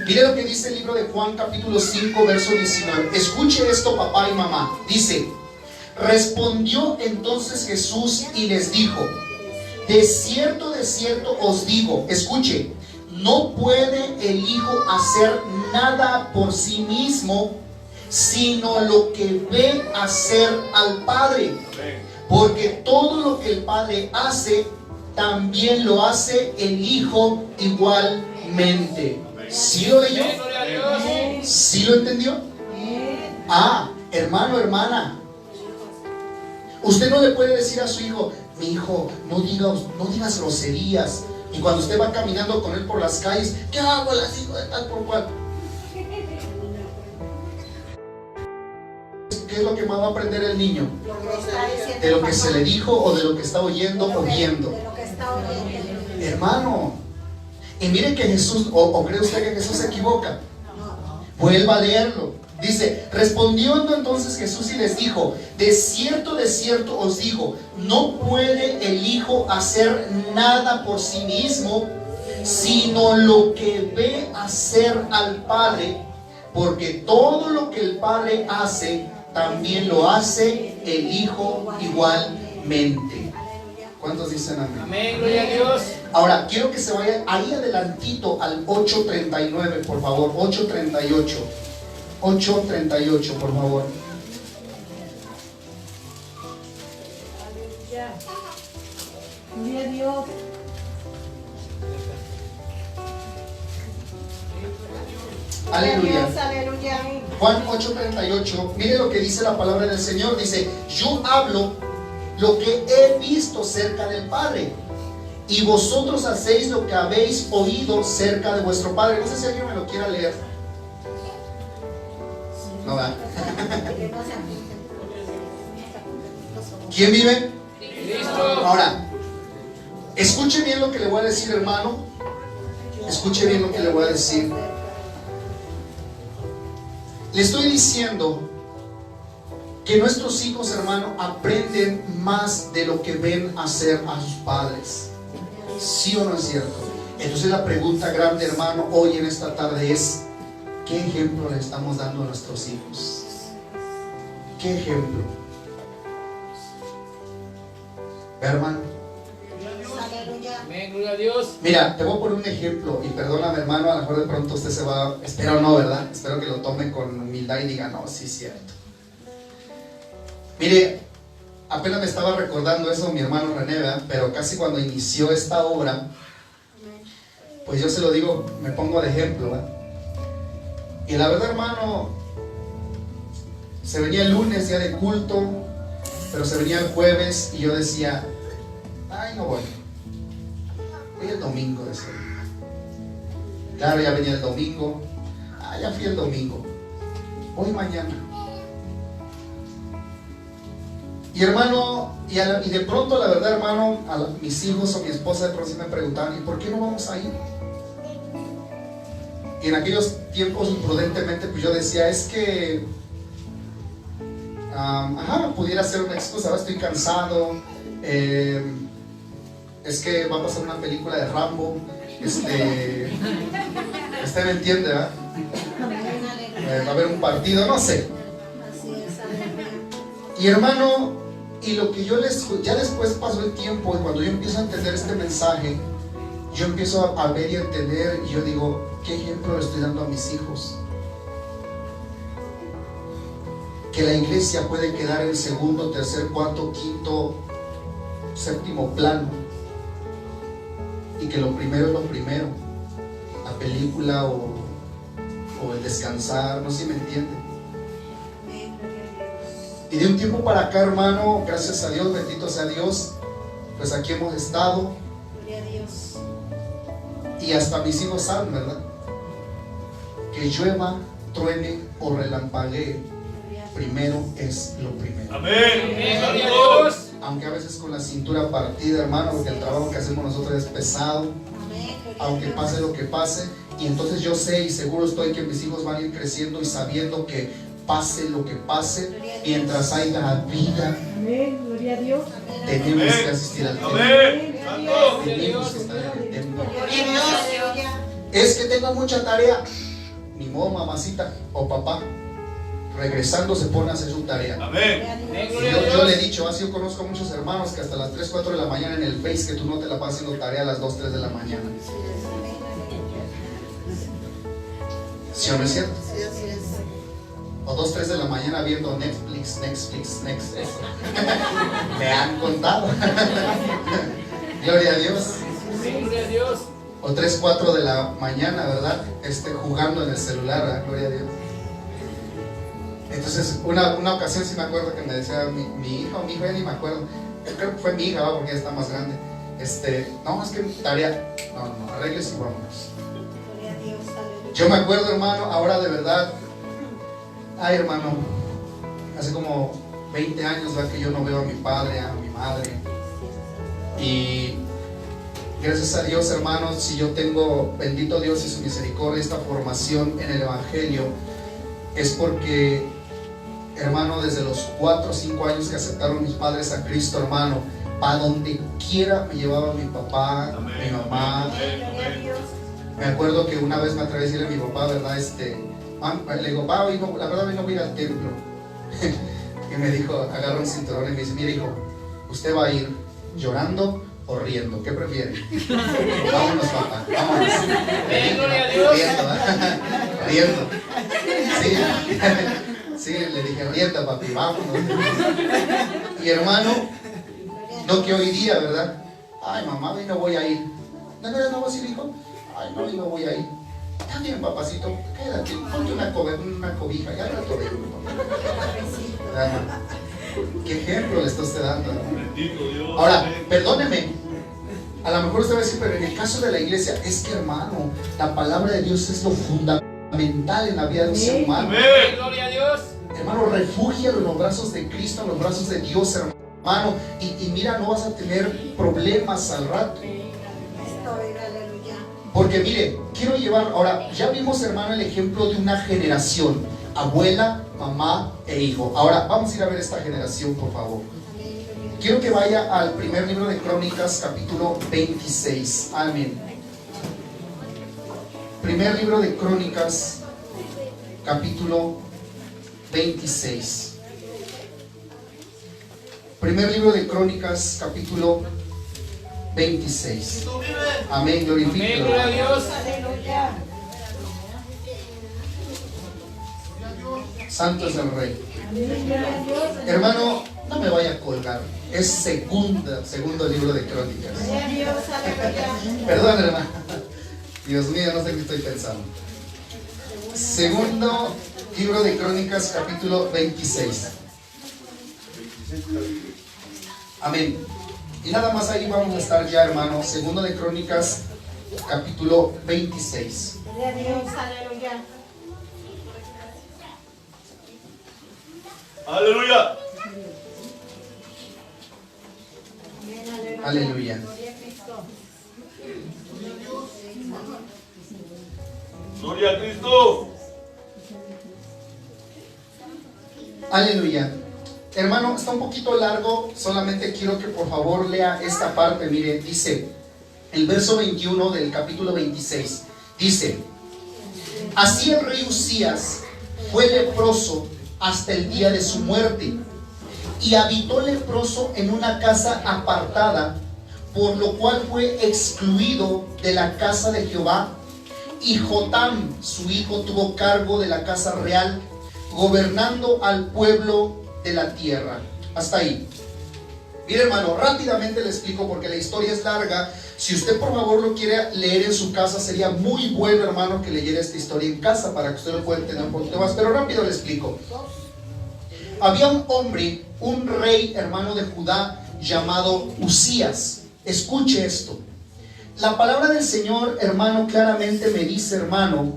Speaker 2: Mire lo que dice el libro de Juan, capítulo 5, verso 19. Escuche esto, papá y mamá. Dice, respondió entonces Jesús y les dijo, de cierto os digo, escuche, no puede el Hijo hacer nada por sí mismo, sino lo que ve hacer al Padre. Porque todo lo que el Padre hace, también lo hace el Hijo igualmente. ¿Sí lo leyó? ¿Sí lo entendió? Ah, hermano, hermana, usted no le puede decir a su hijo: mi hijo, no digas groserías. Y cuando usted va caminando con él por las calles, ¿qué hago? Las digo de tal por cual. ¿Qué es lo que más va a aprender el niño? ¿De lo que se le dijo o de lo que está oyendo o viendo? Hermano, y mire que Jesús, o cree usted que Jesús se equivoca. Vuelva a leerlo. Dice: respondiendo entonces Jesús y les dijo: de cierto os digo, no puede el Hijo hacer nada por sí mismo, sino lo que ve hacer al Padre, porque todo lo que el Padre hace, también lo hace el Hijo igualmente. ¿Cuántos dicen amén?
Speaker 3: Amén, gloria a Dios.
Speaker 2: Ahora, quiero que se vayan ahí adelantito al 8:39, por favor. 8:38. 8:38, por favor.
Speaker 4: Gloria a Dios.
Speaker 2: Aleluya.
Speaker 5: Aleluya.
Speaker 2: Juan 8:38. Mire lo que dice la palabra del Señor. Dice: yo hablo lo que he visto cerca del Padre, y vosotros hacéis lo que habéis oído cerca de vuestro Padre. No sé si alguien me lo quiera leer. No va. ¿Quién vive?
Speaker 3: Cristo.
Speaker 2: Ahora, escuche bien lo que le voy a decir, hermano. Escuche bien lo que le voy a decir. Le estoy diciendo que nuestros hijos, hermano, aprenden más de lo que ven hacer a sus padres. ¿Sí o no es cierto? Entonces la pregunta grande, hermano, hoy en esta tarde es: ¿qué ejemplo le estamos dando a nuestros hijos? ¿Qué ejemplo? Hermano,
Speaker 3: Amén, gloria a Dios.
Speaker 2: mira, te voy a poner un ejemplo. Y perdóname, hermano, a lo mejor de pronto usted se va, espero no, ¿verdad? Espero que lo tome con humildad y diga: no, sí es cierto. Mire, apenas me estaba recordando eso mi hermano René, ¿verdad? Pero casi cuando inició esta obra, pues yo se lo digo, me pongo de ejemplo, ¿verdad? Y la verdad, hermano, se venía el lunes, día de culto, pero se venía el jueves y yo decía: ay, no voy. Voy el domingo de ese día. Claro, ya venía el domingo. Ah, ya fui el domingo. Voy mañana. Y hermano, y de pronto, la verdad, hermano, mis hijos o mi esposa de pronto sí me preguntaban: ¿y por qué no vamos a ir? Y en aquellos tiempos, imprudentemente, pues yo decía: es que pudiera ser una excusa, ¿verdad? Estoy cansado, es que va a pasar una película de Rambo, usted me entiende, ¿verdad? Va a haber un partido, no sé. Y hermano, y lo que ya después pasó el tiempo, y cuando yo empiezo a entender este mensaje, yo empiezo a ver y a entender, y yo digo: ¿qué ejemplo le estoy dando a mis hijos? Que la iglesia puede quedar en segundo, tercer, cuarto, quinto, séptimo plano, y que lo primero es lo primero, la película o el descansar, no sé si me entienden. Y de un tiempo para acá, hermano, gracias a Dios, bendito sea Dios, pues aquí hemos estado. Y hasta mis hijos saben, ¿verdad? Que llueva, truene o relampaguee, primero es lo primero.
Speaker 3: Amén, gloria a Dios.
Speaker 2: Aunque a veces con la cintura partida, hermano, porque el trabajo que hacemos nosotros es pesado, aunque pase lo que pase. Y entonces yo sé y seguro estoy que mis hijos van a ir creciendo y sabiendo que pase lo que pase, mientras haya vida,
Speaker 4: Amén, gloria a Dios.
Speaker 2: tenemos que asistir al templo. Tenemos que estar en el templo. Es que tengo mucha tarea. Ni modo, mamacita o papá, regresando se pone a hacer su tarea. Yo le he dicho, así yo conozco a muchos hermanos que hasta las 3, 4 de la mañana en el Face, que tú no te la pasas haciendo tarea a las 2, 3 de la mañana. ¿Sí o no es cierto?
Speaker 3: Sí, así es.
Speaker 2: O 2, 3 de la mañana viendo Netflix. Me han contado. Gloria a Dios.
Speaker 3: Gloria a Dios.
Speaker 2: O 3, 4 de la mañana, ¿verdad? Jugando en el celular, ¿verdad? Gloria a Dios. Entonces, una ocasión sí me acuerdo que me decía mi hija o mi hijo, ya ni me acuerdo. Creo que fue mi hija, ¿verdad? Porque ella está más grande. No, es que tarea. No, arregles y vámonos. Yo me acuerdo, hermano, ahora de verdad. Ay, hermano, hace como 20 años, ¿verdad? Que yo no veo a mi padre, a mi madre. Y gracias a Dios, hermanos, si yo tengo, bendito Dios y su misericordia, esta formación en el Evangelio, es porque, hermano, desde los 4 o 5 años que aceptaron mis padres a Cristo, hermano, para donde quiera me llevaba mi papá, mi mamá. Me acuerdo que una vez me atreví a decirle a mi papá, ¿verdad? Le digo, papá, la verdad hoy no voy a ir al templo. Y me dijo, agarra un cinturón y me dice, mira hijo, usted va a ir llorando o riendo, ¿qué prefiere? Vámonos, papá, vámonos.
Speaker 3: Gloria a Dios.
Speaker 2: Riendo. Sí, le dije, rienda, papi, vámonos. Y hermano, no que hoy día, ¿verdad? Ay, mamá, hoy no voy a ir. ¿No vas a ir, hijo? Ay, no, hoy no voy a ir. Está bien, papacito, quédate, ponte una cobija, ya rato de ¿Qué ejemplo le está usted dando? Ahora, perdóneme, a lo mejor usted va a decir, pero en el caso de la iglesia, es que, hermano, la palabra de Dios es lo fundamental en la vida de un ser humano.
Speaker 3: Gloria a Dios.
Speaker 2: Hermano, refúgialo en los brazos de Cristo, en los brazos de Dios, hermano, y mira, no vas a tener problemas al rato. Porque mire, quiero llevar, ahora, ya vimos, hermano, el ejemplo de una generación, abuela, mamá e hijo. Ahora, vamos a ir a ver esta generación, por favor. Quiero que vaya al primer libro de Crónicas, capítulo 26. Amén. Primer libro de Crónicas, capítulo 26. Primer libro de Crónicas, capítulo 26. Amén, glorifícalo.
Speaker 3: Gloria a Dios.
Speaker 2: Santo es el Rey. Hermano, no me vaya a colgar. Es segundo libro de Crónicas. Perdón, hermano. Dios mío, no sé qué estoy pensando. Segundo libro de Crónicas, capítulo 26. Amén. Y nada más ahí vamos a estar ya, hermano. Segundo de Crónicas, capítulo 26.
Speaker 6: Aleluya.
Speaker 2: Aleluya.
Speaker 6: Gloria a Cristo.
Speaker 2: Aleluya. Hermano, está un poquito largo, solamente quiero que por favor lea esta parte. Mire, dice el verso 21 del capítulo 26. Dice: así el rey Uzías fue leproso hasta el día de su muerte, y habitó leproso en una casa apartada, por lo cual fue excluido de la casa de Jehová. Y Jotam, su hijo, tuvo cargo de la casa real, gobernando al pueblo de la tierra. Hasta ahí. Mire, hermano, rápidamente le explico porque la historia es larga. Si usted por favor lo quiere leer en su casa, sería muy bueno, hermano, que leyera esta historia en casa para que usted lo pueda entender un poquito más, pero rápido le explico. Había un hombre, un rey, hermano, de Judá, llamado Uzías. Escuche esto. La palabra del Señor, hermano, claramente me dice, hermano,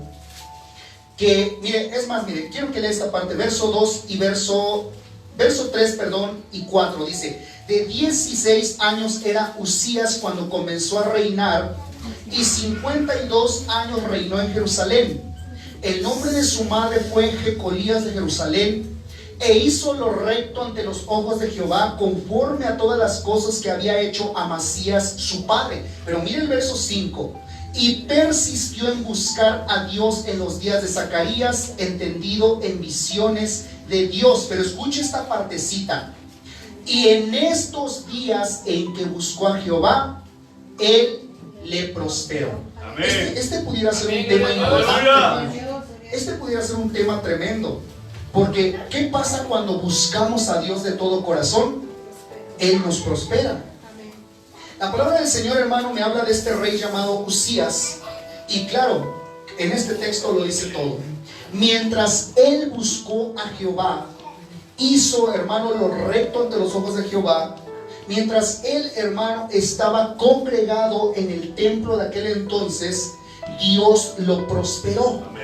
Speaker 2: que, mire, es más, mire, quiero que lea esta parte, verso 2 y verso 3, y 4, dice: de 16 años era Uzías cuando comenzó a reinar, y 52 años reinó en Jerusalén. El nombre de su madre fue Jecolías de Jerusalén, e hizo lo recto ante los ojos de Jehová, conforme a todas las cosas que había hecho Amasías su padre. Pero mire el verso 5: y persistió en buscar a Dios en los días de Zacarías, entendido en visiones de Dios. Pero escuche esta partecita: y en estos días en que buscó a Jehová, él le prosperó. Este pudiera ser un tema importante, hermano. Este pudiera ser un tema tremendo, porque ¿qué pasa cuando buscamos a Dios de todo corazón? Él nos prospera. La palabra del Señor, hermano, me habla de este rey llamado Uzías, y claro, en este texto lo dice todo. Mientras él buscó a Jehová, hizo, hermano, lo recto ante los ojos de Jehová. Mientras él, hermano, estaba congregado en el templo de aquel entonces, Dios lo prosperó.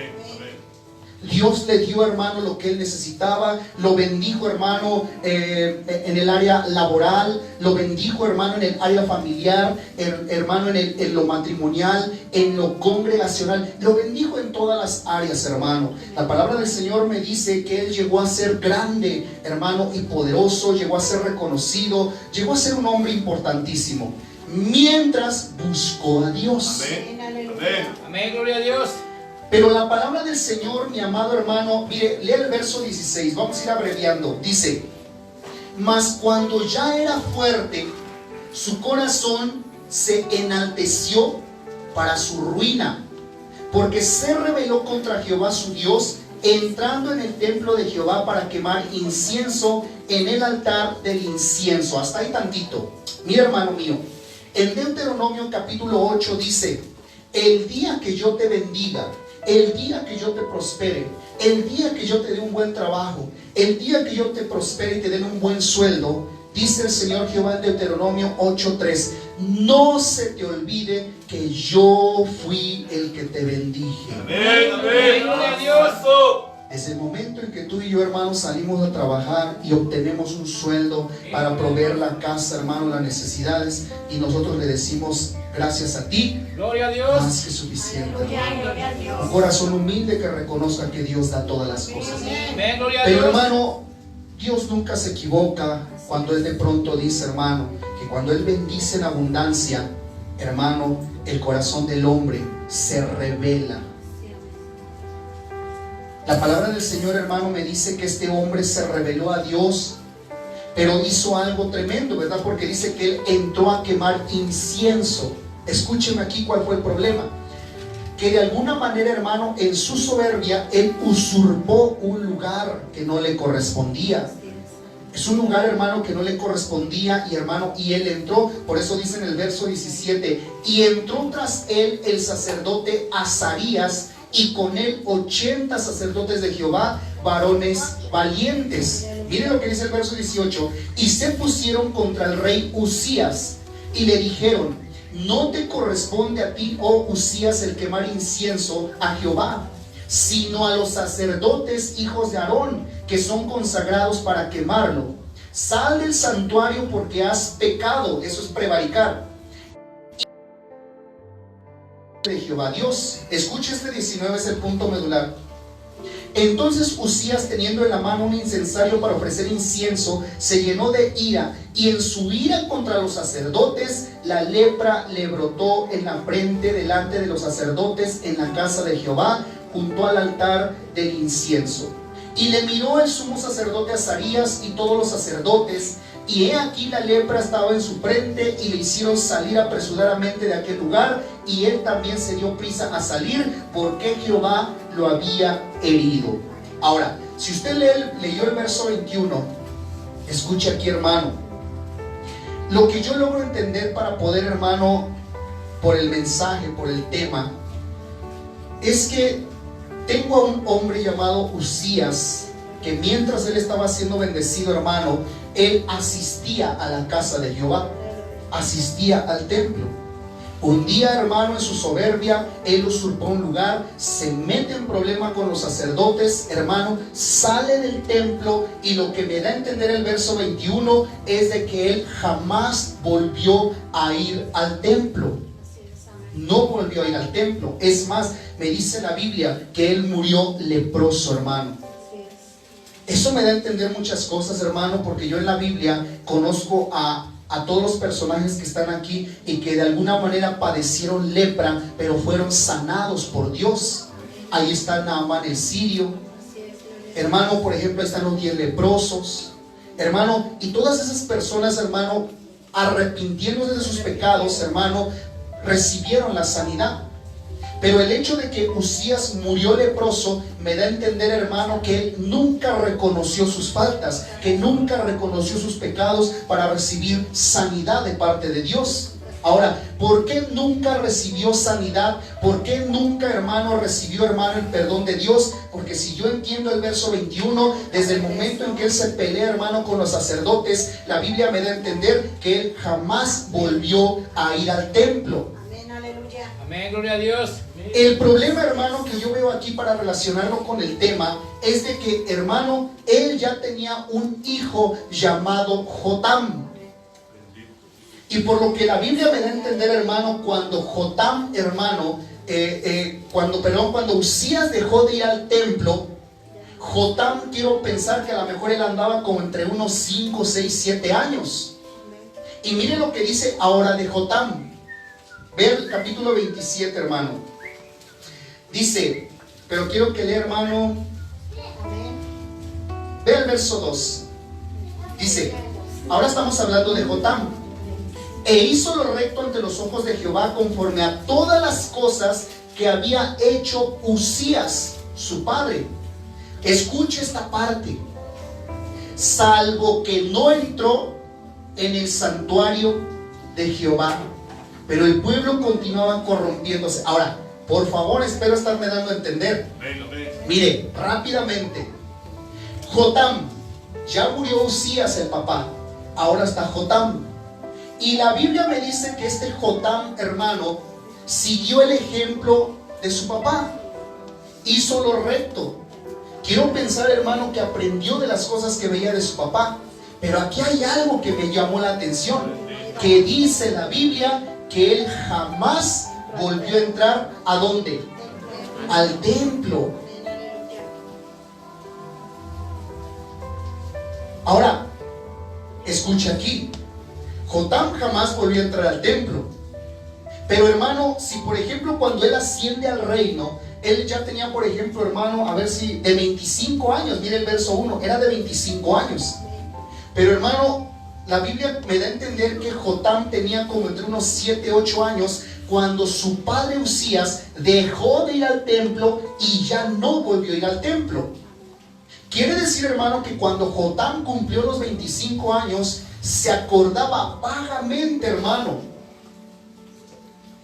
Speaker 2: Dios le dio, hermano, lo que él necesitaba. Lo bendijo, hermano, en el área laboral. Lo bendijo, hermano, en el área familiar, hermano, en lo matrimonial, en lo congregacional. Lo bendijo en todas las áreas, hermano. La palabra del Señor me dice que él llegó a ser grande, hermano, y poderoso. Llegó a ser reconocido. Llegó a ser un hombre importantísimo, mientras buscó a Dios.
Speaker 6: Amén.
Speaker 5: Aleluya.
Speaker 3: Amén, gloria a Dios.
Speaker 2: Pero la palabra del Señor, mi amado hermano, mire, lea el verso 16, vamos a ir abreviando. Dice: mas cuando ya era fuerte, su corazón se enalteció para su ruina, porque se rebeló contra Jehová su Dios, entrando en el templo de Jehová para quemar incienso en el altar del incienso. Hasta ahí tantito. Mira, hermano mío, en Deuteronomio capítulo 8 dice: el día que yo te bendiga, el día que yo te prospere, el día que yo te dé un buen trabajo, el día que yo te prospere y te den un buen sueldo, dice el Señor Jehová en Deuteronomio 8:3, no se te olvide que yo fui el que te bendije.
Speaker 6: Amén, amén.
Speaker 3: Gloria a Dios.
Speaker 2: Desde el momento en que tú y yo, hermanos, salimos a trabajar y obtenemos un sueldo para proveer la casa, hermano, las necesidades, y nosotros le decimos: gracias a ti,
Speaker 3: Gloria a Dios.
Speaker 2: más que suficiente.
Speaker 5: Gloria a Dios.
Speaker 2: Un corazón humilde que reconozca que Dios da todas las cosas.
Speaker 3: Amén, gloria a
Speaker 2: Pero,
Speaker 3: Dios.
Speaker 2: hermano, Dios nunca se equivoca cuando Él de pronto dice, hermano, que cuando Él bendice en abundancia, hermano, el corazón del hombre se revela. La palabra del Señor, hermano, me dice que este hombre se reveló a Dios, pero hizo algo tremendo, ¿verdad? Porque dice que él entró a quemar incienso. Escúcheme aquí cuál fue el problema. Que de alguna manera, hermano, en su soberbia, él usurpó un lugar que no le correspondía. Es un lugar, hermano, que no le correspondía, y hermano, y él entró. Por eso dice en el verso 17: y entró tras él el sacerdote Azarías, y con él 80 sacerdotes de Jehová, varones valientes. Miren lo que dice el verso 18: y se pusieron contra el rey Uzías, y le dijeron: no te corresponde a ti, oh Uzías, el quemar incienso a Jehová, sino a los sacerdotes hijos de Aarón, que son consagrados para quemarlo. Sal del santuario, porque has pecado. Eso es prevaricar de Jehová Dios. Escucha este 19, es el punto medular. Entonces Uzías, teniendo en la mano un incensario para ofrecer incienso, se llenó de ira, y en su ira contra los sacerdotes, la lepra le brotó en la frente delante de los sacerdotes en la casa de Jehová, junto al altar del incienso. Y le miró el sumo sacerdote Azarías y todos los sacerdotes, y he aquí la lepra estaba en su frente, y le hicieron salir apresuradamente de aquel lugar, y él también se dio prisa a salir, porque Jehová lo había herido. Ahora, si usted leyó el verso 21, escuche aquí, hermano. Lo que yo logro entender para poder, hermano, por el mensaje, por el tema, es que tengo a un hombre llamado Uzías, que mientras él estaba siendo bendecido, hermano, él asistía a la casa de Jehová, asistía al templo. Un día, hermano, en su soberbia, él usurpó un lugar, se mete en problema con los sacerdotes, hermano, sale del templo, y lo que me da a entender el verso 21 es de que él jamás volvió a ir al templo. No volvió a ir al templo. Es más, me dice la Biblia que él murió leproso, hermano. Eso me da a entender muchas cosas, hermano, porque yo en la Biblia conozco a todos los personajes que están aquí y que de alguna manera padecieron lepra, pero fueron sanados por Dios. Ahí está Naamán el sirio, hermano, por ejemplo, están los 10 leprosos, hermano, y todas esas personas, hermano, arrepintiéndose de sus pecados, hermano, recibieron la sanidad. Pero el hecho de que Usías murió leproso me da a entender, hermano, que él nunca reconoció sus faltas, que nunca reconoció sus pecados para recibir sanidad de parte de Dios. Ahora, ¿por qué nunca recibió sanidad? ¿Por qué nunca, hermano, recibió, hermano, el perdón de Dios? Porque si yo entiendo el verso 21, desde el momento en que él se pelea, hermano, con los sacerdotes, la Biblia me da a entender que él jamás volvió a ir al templo.
Speaker 5: Amén, aleluya.
Speaker 3: Amén, gloria a Dios.
Speaker 2: El problema, hermano, que yo veo aquí para relacionarlo con el tema es de que, hermano, él ya tenía un hijo llamado Jotam. Y por lo que la Biblia me da a entender, hermano, cuando Jotam, hermano, cuando Usías dejó de ir al templo, Jotam, quiero pensar que a lo mejor él andaba como entre unos 5, 6, 7 años. Y mire lo que dice ahora de Jotam. Ve el capítulo 27, hermano. Dice, pero quiero que lea, hermano. Ve el verso 2. Dice, ahora estamos hablando de Jotam. E hizo lo recto ante los ojos de Jehová conforme a todas las cosas que había hecho Usías, su padre. Escuche esta parte. Salvo que no entró en el santuario de Jehová. Pero el pueblo continuaba corrompiéndose. Ahora, por favor, espero estarme dando a entender. Mire, rápidamente. Jotam, ya murió Usías el papá. Ahora está Jotam. Y la Biblia me dice que este Jotam, hermano, siguió el ejemplo de su papá. Hizo lo recto. Quiero pensar, hermano, que aprendió de las cosas que veía de su papá. Pero aquí hay algo que me llamó la atención. Que dice la Biblia que él jamás volvió a entrar, ¿a dónde? Al templo. Ahora, escucha aquí. Jotam jamás volvió a entrar al templo. Pero, hermano, si por ejemplo cuando él asciende al reino, él ya tenía, por ejemplo, hermano, a ver si de 25 años, mire el verso 1, era de 25 años. Pero, hermano, la Biblia me da a entender que Jotam tenía como entre unos 7, 8 años cuando su padre Usías dejó de ir al templo y ya no volvió a ir al templo. Quiere decir, hermano, que cuando Jotam cumplió los 25 años, se acordaba vagamente, hermano.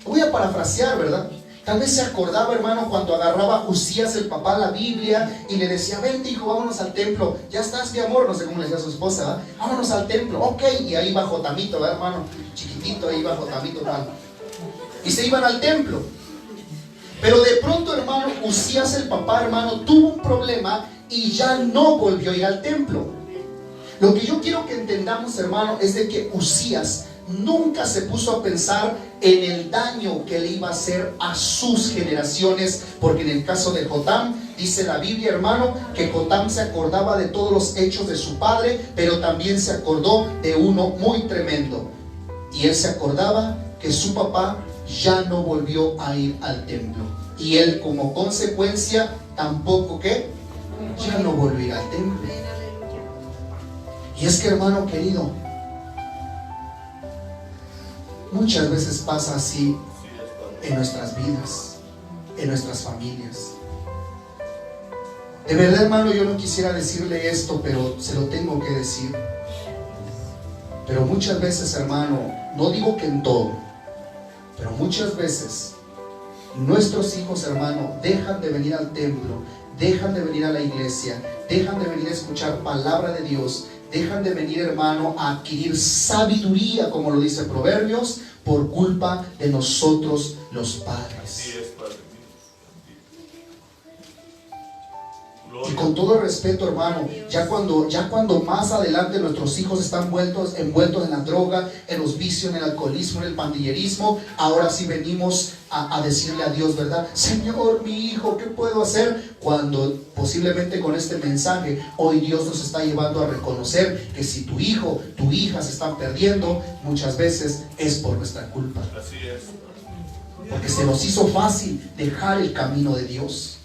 Speaker 2: Voy a parafrasear, ¿verdad? Tal vez se acordaba, hermano, cuando agarraba a Usías el papá la Biblia y le decía, vente hijo, vámonos al templo. Ya estás, mi amor, no sé cómo le decía a su esposa, ¿verdad? Vámonos al templo, ok. Y ahí va Jotamito, ¿verdad, hermano? Chiquitito, ahí va Jotamito, tal. Y se iban al templo. Pero de pronto, hermano, Usías el papá, hermano, tuvo un problema y ya no volvió a ir al templo. Lo que yo quiero que entendamos, hermano, es de que Usías nunca se puso a pensar en el daño que le iba a hacer a sus generaciones, porque en el caso de Jotam, dice la Biblia, hermano, que Jotam se acordaba de todos los hechos de su padre, pero también se acordó de uno muy tremendo. Y él se acordaba que su papá ya no volvió a ir al templo. Y él, como consecuencia, tampoco que ya no volvió a ir al templo. Y es que, hermano querido, muchas veces pasa así en nuestras vidas, en nuestras familias. De verdad, hermano, yo no quisiera decirle esto, pero se lo tengo que decir. Pero muchas veces, hermano, no digo que en todo, pero muchas veces nuestros hijos, hermano, dejan de venir al templo, dejan de venir a la iglesia, dejan de venir a escuchar palabra de Dios, dejan de venir, hermano, a adquirir sabiduría, como lo dice Proverbios, por culpa de nosotros los padres.
Speaker 6: Así es, Padre.
Speaker 2: Y con todo respeto, hermano, ya cuando más adelante nuestros hijos están envueltos en la droga, en los vicios, en el alcoholismo, en el pandillerismo, ahora sí venimos a decirle a Dios, ¿verdad? Señor, mi hijo, ¿qué puedo hacer? Cuando posiblemente con este mensaje hoy Dios nos está llevando a reconocer que si tu hijo, tu hija se están perdiendo, muchas veces es por nuestra culpa.
Speaker 6: Así es.
Speaker 2: Porque se nos hizo fácil dejar el camino de Dios.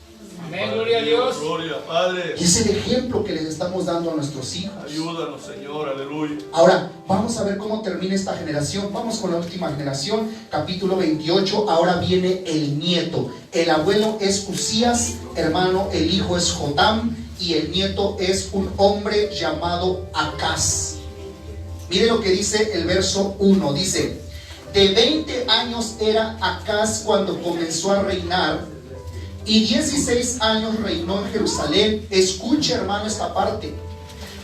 Speaker 3: Amén, gloria a Dios.
Speaker 6: Gloria, Padre.
Speaker 2: Y es el ejemplo que les estamos dando a nuestros hijos.
Speaker 6: Ayúdanos, Señor, aleluya.
Speaker 2: Ahora, vamos a ver cómo termina esta generación. Vamos con la última generación, capítulo 28. Ahora viene el nieto. El abuelo es Usías, hermano, el hijo es Jotam y el nieto es un hombre llamado Acaz. Mire lo que dice el verso 1. Dice: de 20 años era Acaz cuando comenzó a reinar, y 16 años reinó en Jerusalén. Escuche, hermano, esta parte.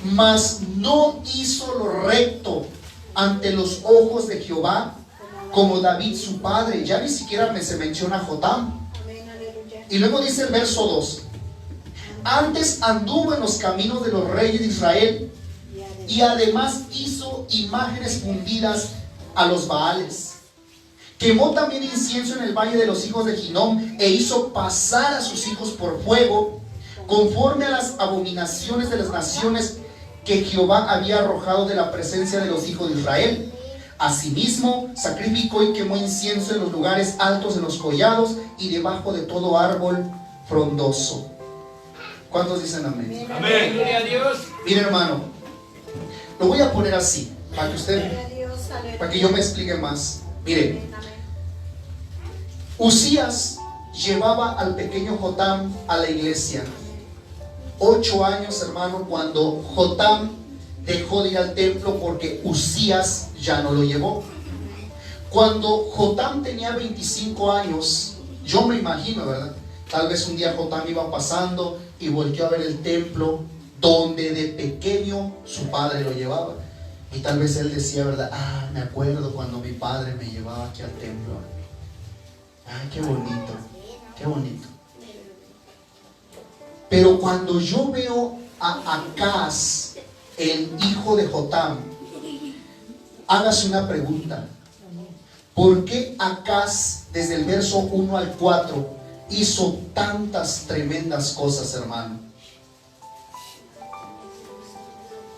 Speaker 2: Mas no hizo lo recto ante los ojos de Jehová, como David su padre. Ya ni siquiera se menciona a Jotam. Y luego dice el verso 2: antes anduvo en los caminos de los reyes de Israel, y además hizo imágenes fundidas a los Baales. Quemó también incienso en el valle de los hijos de Hinnom, e hizo pasar a sus hijos por fuego, conforme a las abominaciones de las naciones que Jehová había arrojado de la presencia de los hijos de Israel. Asimismo, sacrificó y quemó incienso en los lugares altos de los collados y debajo de todo árbol frondoso. ¿Cuántos dicen amén?
Speaker 3: Amén, gloria a Dios.
Speaker 2: Mire, hermano, lo voy a poner así, para que yo me explique más. Mire, Usías llevaba al pequeño Jotam a la iglesia. 8 años, hermano, cuando Jotam dejó de ir al templo porque Usías ya no lo llevó. Cuando Jotam tenía 25 años, yo me imagino, ¿verdad? Tal vez un día Jotam iba pasando y volteó a ver el templo donde de pequeño su padre lo llevaba. Y tal vez él decía, ¿verdad? Ah, me acuerdo cuando mi padre me llevaba aquí al templo. Ay, qué bonito, qué bonito. Pero cuando yo veo a Acaz, el hijo de Jotam, hágase una pregunta. ¿Por qué Acaz, desde el verso 1 al 4, hizo tantas tremendas cosas, hermano?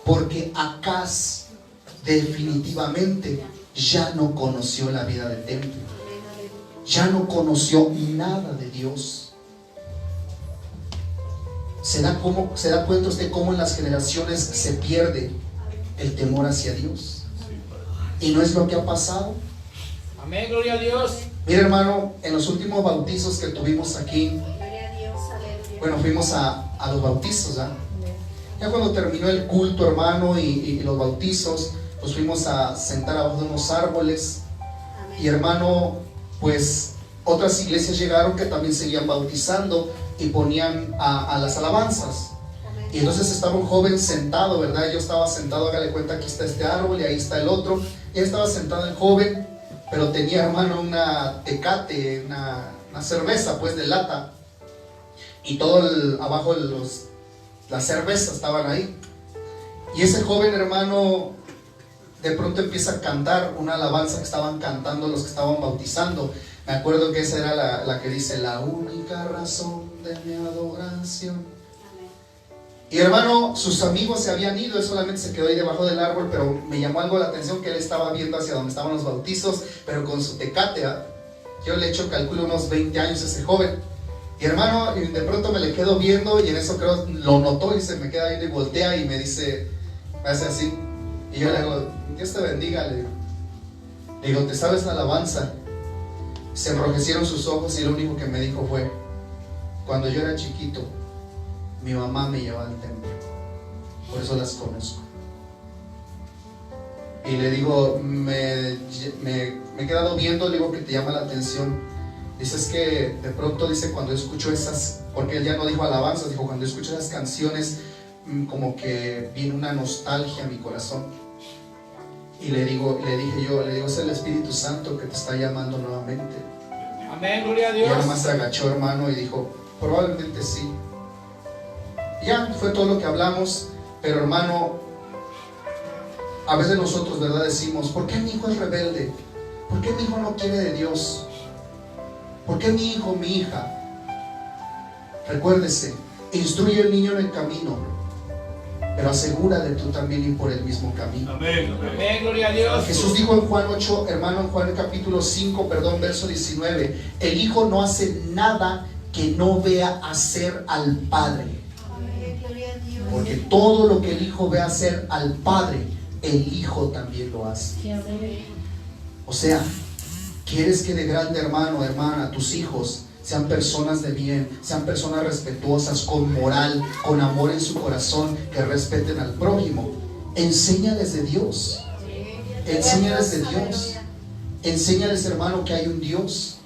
Speaker 2: Porque Acaz definitivamente ya no conoció la vida del templo, ya no conoció nada de Dios. ¿Se da cuenta usted cómo en las generaciones se pierde el temor hacia Dios? ¿Y no es lo que ha pasado?
Speaker 3: Amén, gloria a Dios.
Speaker 2: Mire, hermano, en los últimos bautizos que tuvimos aquí, bueno, fuimos a los bautizos, ¿verdad? Ya cuando terminó el culto, hermano, y los bautizos, pues fuimos a sentar abajo de unos árboles. Y, hermano, pues otras iglesias llegaron que también seguían bautizando y ponían a las alabanzas. Y entonces estaba un joven sentado, ¿verdad? Yo estaba sentado, hágale cuenta, aquí está este árbol y ahí está el otro. Y ahí estaba sentado el joven, pero tenía, hermano, una Tecate, una cerveza, pues, de lata. Y todo abajo las cervezas estaban ahí. Y ese joven, hermano, de pronto empieza a cantar una alabanza que estaban cantando los que estaban bautizando. Me acuerdo que esa era la que dice: la única razón de mi adoración. Y, hermano, sus amigos se habían ido, él solamente se quedó ahí debajo del árbol, pero me llamó algo la atención que él estaba viendo hacia donde estaban los bautizos, pero con su Tecate, ¿eh? Yo le echo, calculo, unos 20 años a ese joven. Y, hermano, de pronto me le quedo viendo y en eso creo lo notó y se me queda viendo y voltea y me dice, me hace así. Y yo le digo: Dios te bendiga, le digo, ¿te sabes la alabanza? Se enrojecieron sus ojos y lo único que me dijo fue: cuando yo era chiquito, mi mamá me llevaba al templo, por eso las conozco. Y le digo, me he quedado viendo, le digo, que te llama la atención. Dice: es que de pronto, dice, cuando escucho esas, porque él ya no dijo alabanzas, dijo, cuando escucho esas canciones, como que viene una nostalgia a mi corazón. Y le dije yo, es el Espíritu Santo que te está llamando nuevamente.
Speaker 3: Amén, gloria a
Speaker 2: Y
Speaker 3: Dios.
Speaker 2: él nomás se agachó, hermano, y dijo, probablemente sí. Y ya fue todo lo que hablamos. Pero, hermano, a veces nosotros, ¿verdad?, decimos: ¿por qué mi hijo es rebelde? ¿Por qué mi hijo no quiere de Dios? ¿Por qué mi hijo, mi hija? Recuérdese, instruye al niño en el camino, pero asegúrate tú también ir por el mismo camino.
Speaker 6: Amén.
Speaker 3: Amén, gloria a Dios.
Speaker 2: Jesús dijo en Juan 8, hermano, en Juan capítulo 5, verso 19: el hijo no hace nada que no vea hacer al Padre. Porque todo lo que el Hijo ve hacer al Padre, el Hijo también lo hace. O sea, quieres que de grande, hermano, hermana, tus hijos sean personas de bien, sean personas respetuosas, con moral, con amor en su corazón, que respeten al prójimo. Enséñales de Dios. Enséñales de Dios. Enséñales, hermano, que hay un Dios.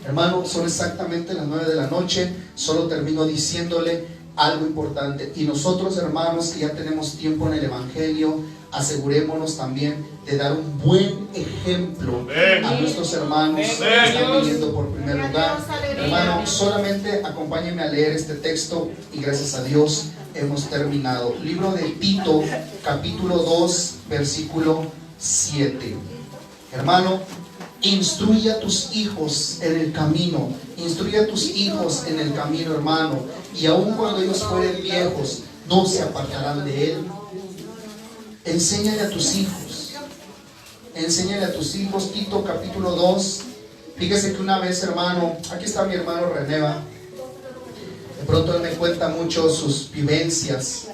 Speaker 2: Hermano, son exactamente las 9 de la noche. Solo termino diciéndole algo importante. Y nosotros, hermanos, que ya tenemos tiempo en el Evangelio, asegurémonos también de dar un buen ejemplo a nuestros hermanos que están viniendo por primer lugar. Hermano, solamente acompáñenme a leer este texto y gracias a Dios hemos terminado. Libro de Tito, capítulo 2, versículo 7. Hermano, instruye a tus hijos en el camino. Instruye a tus hijos en el camino, hermano. Y aun cuando ellos fueren viejos, no se apartarán de él. Enséñale a tus hijos. Enséñale a tus hijos. Tito capítulo 2. Fíjese que una vez, hermano, aquí está mi hermano Reneva. De pronto él me cuenta mucho sus vivencias.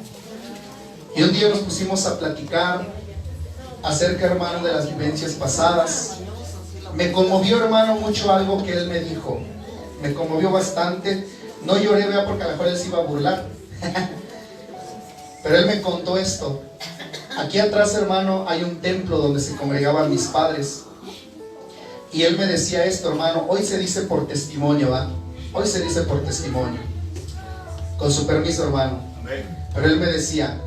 Speaker 2: Y un día nos pusimos a platicar acerca, hermano, de las vivencias pasadas. Me conmovió, hermano, mucho algo que él me dijo. Me conmovió bastante. No lloré, vea, porque a lo mejor él se iba a burlar. Pero él me contó esto. Aquí atrás, hermano, hay un templo donde se congregaban mis padres. Y él me decía esto, hermano. Hoy se dice por testimonio, ¿va? Hoy se dice por testimonio. Con su permiso, hermano. Pero él me decía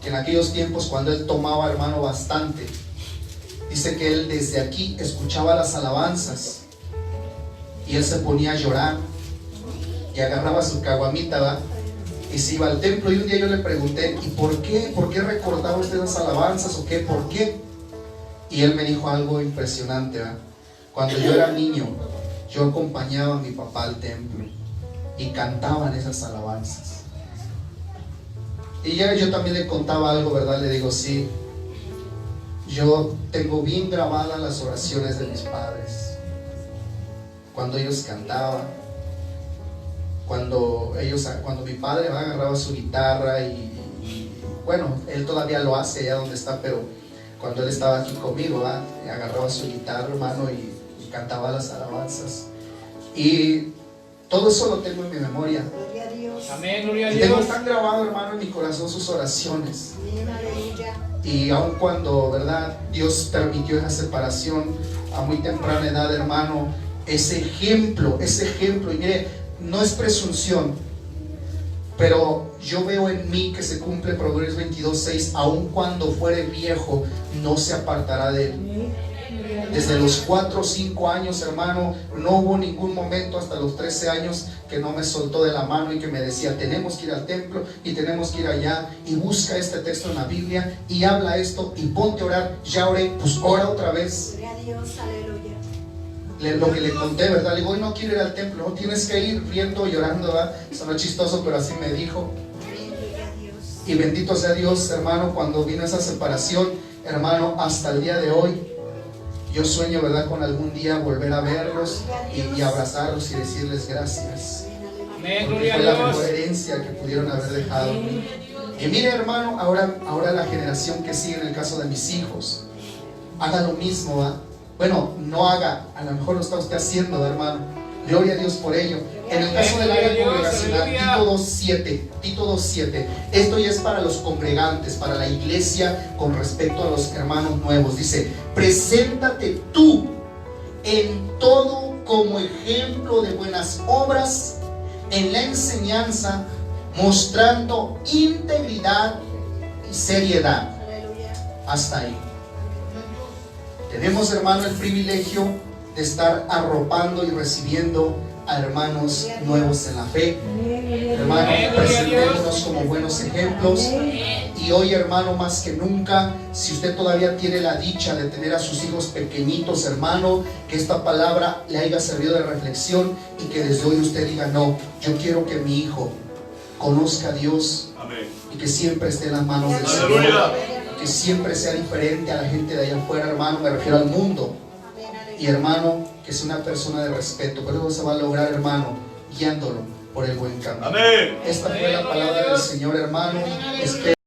Speaker 2: que en aquellos tiempos, cuando él tomaba, hermano, bastante, dice que él desde aquí escuchaba las alabanzas y él se ponía a llorar y agarraba su caguamita, ¿va? Y se iba al templo. Y un día yo le pregunté, ¿y por qué? ¿Por qué recordaba usted las alabanzas o qué? ¿Por qué? Y él me dijo algo impresionante, ¿va? Cuando yo era niño, yo acompañaba a mi papá al templo y cantaban esas alabanzas. Y ya yo también le contaba algo, ¿verdad? Le digo, sí, yo tengo bien grabadas las oraciones de mis padres. Cuando ellos cantaban, cuando mi padre agarraba su guitarra y bueno, él todavía lo hace allá donde está, pero cuando él estaba aquí conmigo, agarraba su guitarra, hermano, y cantaba las alabanzas. Y todo eso lo tengo en mi memoria.
Speaker 5: Gloria a Dios.
Speaker 3: Amén, gloria a
Speaker 2: Y tengo
Speaker 3: Dios.
Speaker 2: tan grabado, hermano, en mi corazón sus oraciones. Y aun cuando, ¿verdad?, Dios permitió esa separación a muy temprana edad, hermano, ese ejemplo, y mire, no es presunción, pero yo veo en mí que se cumple Proverbios 22:6, aun cuando fuere viejo, no se apartará de él. Desde los 4 o 5 años, hermano, no hubo ningún momento hasta los 13 años que no me soltó de la mano y que me decía, tenemos que ir al templo y tenemos que ir allá y busca este texto en la Biblia y habla esto y ponte a orar. Ya oré, pues ora otra vez.
Speaker 5: Gloria a Dios, aleluya.
Speaker 2: Lo que le conté, ¿verdad? Le digo, hoy no quiero ir al templo, no tienes que ir riendo, llorando, ¿verdad? Sonó chistoso, pero así me dijo.
Speaker 5: Gloria a Dios.
Speaker 2: Y bendito sea Dios, hermano, cuando vino esa separación, hermano, hasta el día de hoy, yo sueño, ¿verdad?, con algún día volver a verlos y abrazarlos y decirles gracias.
Speaker 3: Amén,
Speaker 2: Porque
Speaker 3: gloria
Speaker 2: fue la
Speaker 3: a
Speaker 2: mejor
Speaker 3: Dios.
Speaker 2: herencia que pudieron haber dejado. Y mire, hermano, ahora la generación que sigue, en el caso de mis hijos, haga lo mismo, ¿va? Bueno, no haga, a lo mejor lo está usted haciendo, hermano. Gloria a Dios por ello. En el caso del área congregacional, Tito 2:7, esto ya es para los congregantes, para la iglesia, con respecto a los hermanos nuevos. Dice, preséntate tú en todo como ejemplo de buenas obras, en la enseñanza, mostrando integridad y seriedad.
Speaker 5: Aleluya.
Speaker 2: Hasta ahí. Tenemos, hermano, el privilegio de estar arropando y recibiendo a hermanos nuevos en la fe. Hermano, presentémonos como buenos ejemplos. Y hoy, hermano, más que nunca, si usted todavía tiene la dicha de tener a sus hijos pequeñitos, hermano, que esta palabra le haya servido de reflexión y que desde hoy usted diga, no, yo quiero que mi hijo conozca a Dios.
Speaker 6: Amén.
Speaker 2: Y que siempre esté en las manos del Señor.
Speaker 6: Aleluya.
Speaker 2: Que siempre sea diferente a la gente de allá afuera, hermano, me refiero al mundo. Y hermano, que sea una persona de respeto. Pero eso se va a lograr, hermano, guiándolo por el buen camino.
Speaker 6: Amén.
Speaker 2: Esta fue la palabra del Señor, hermano. Espero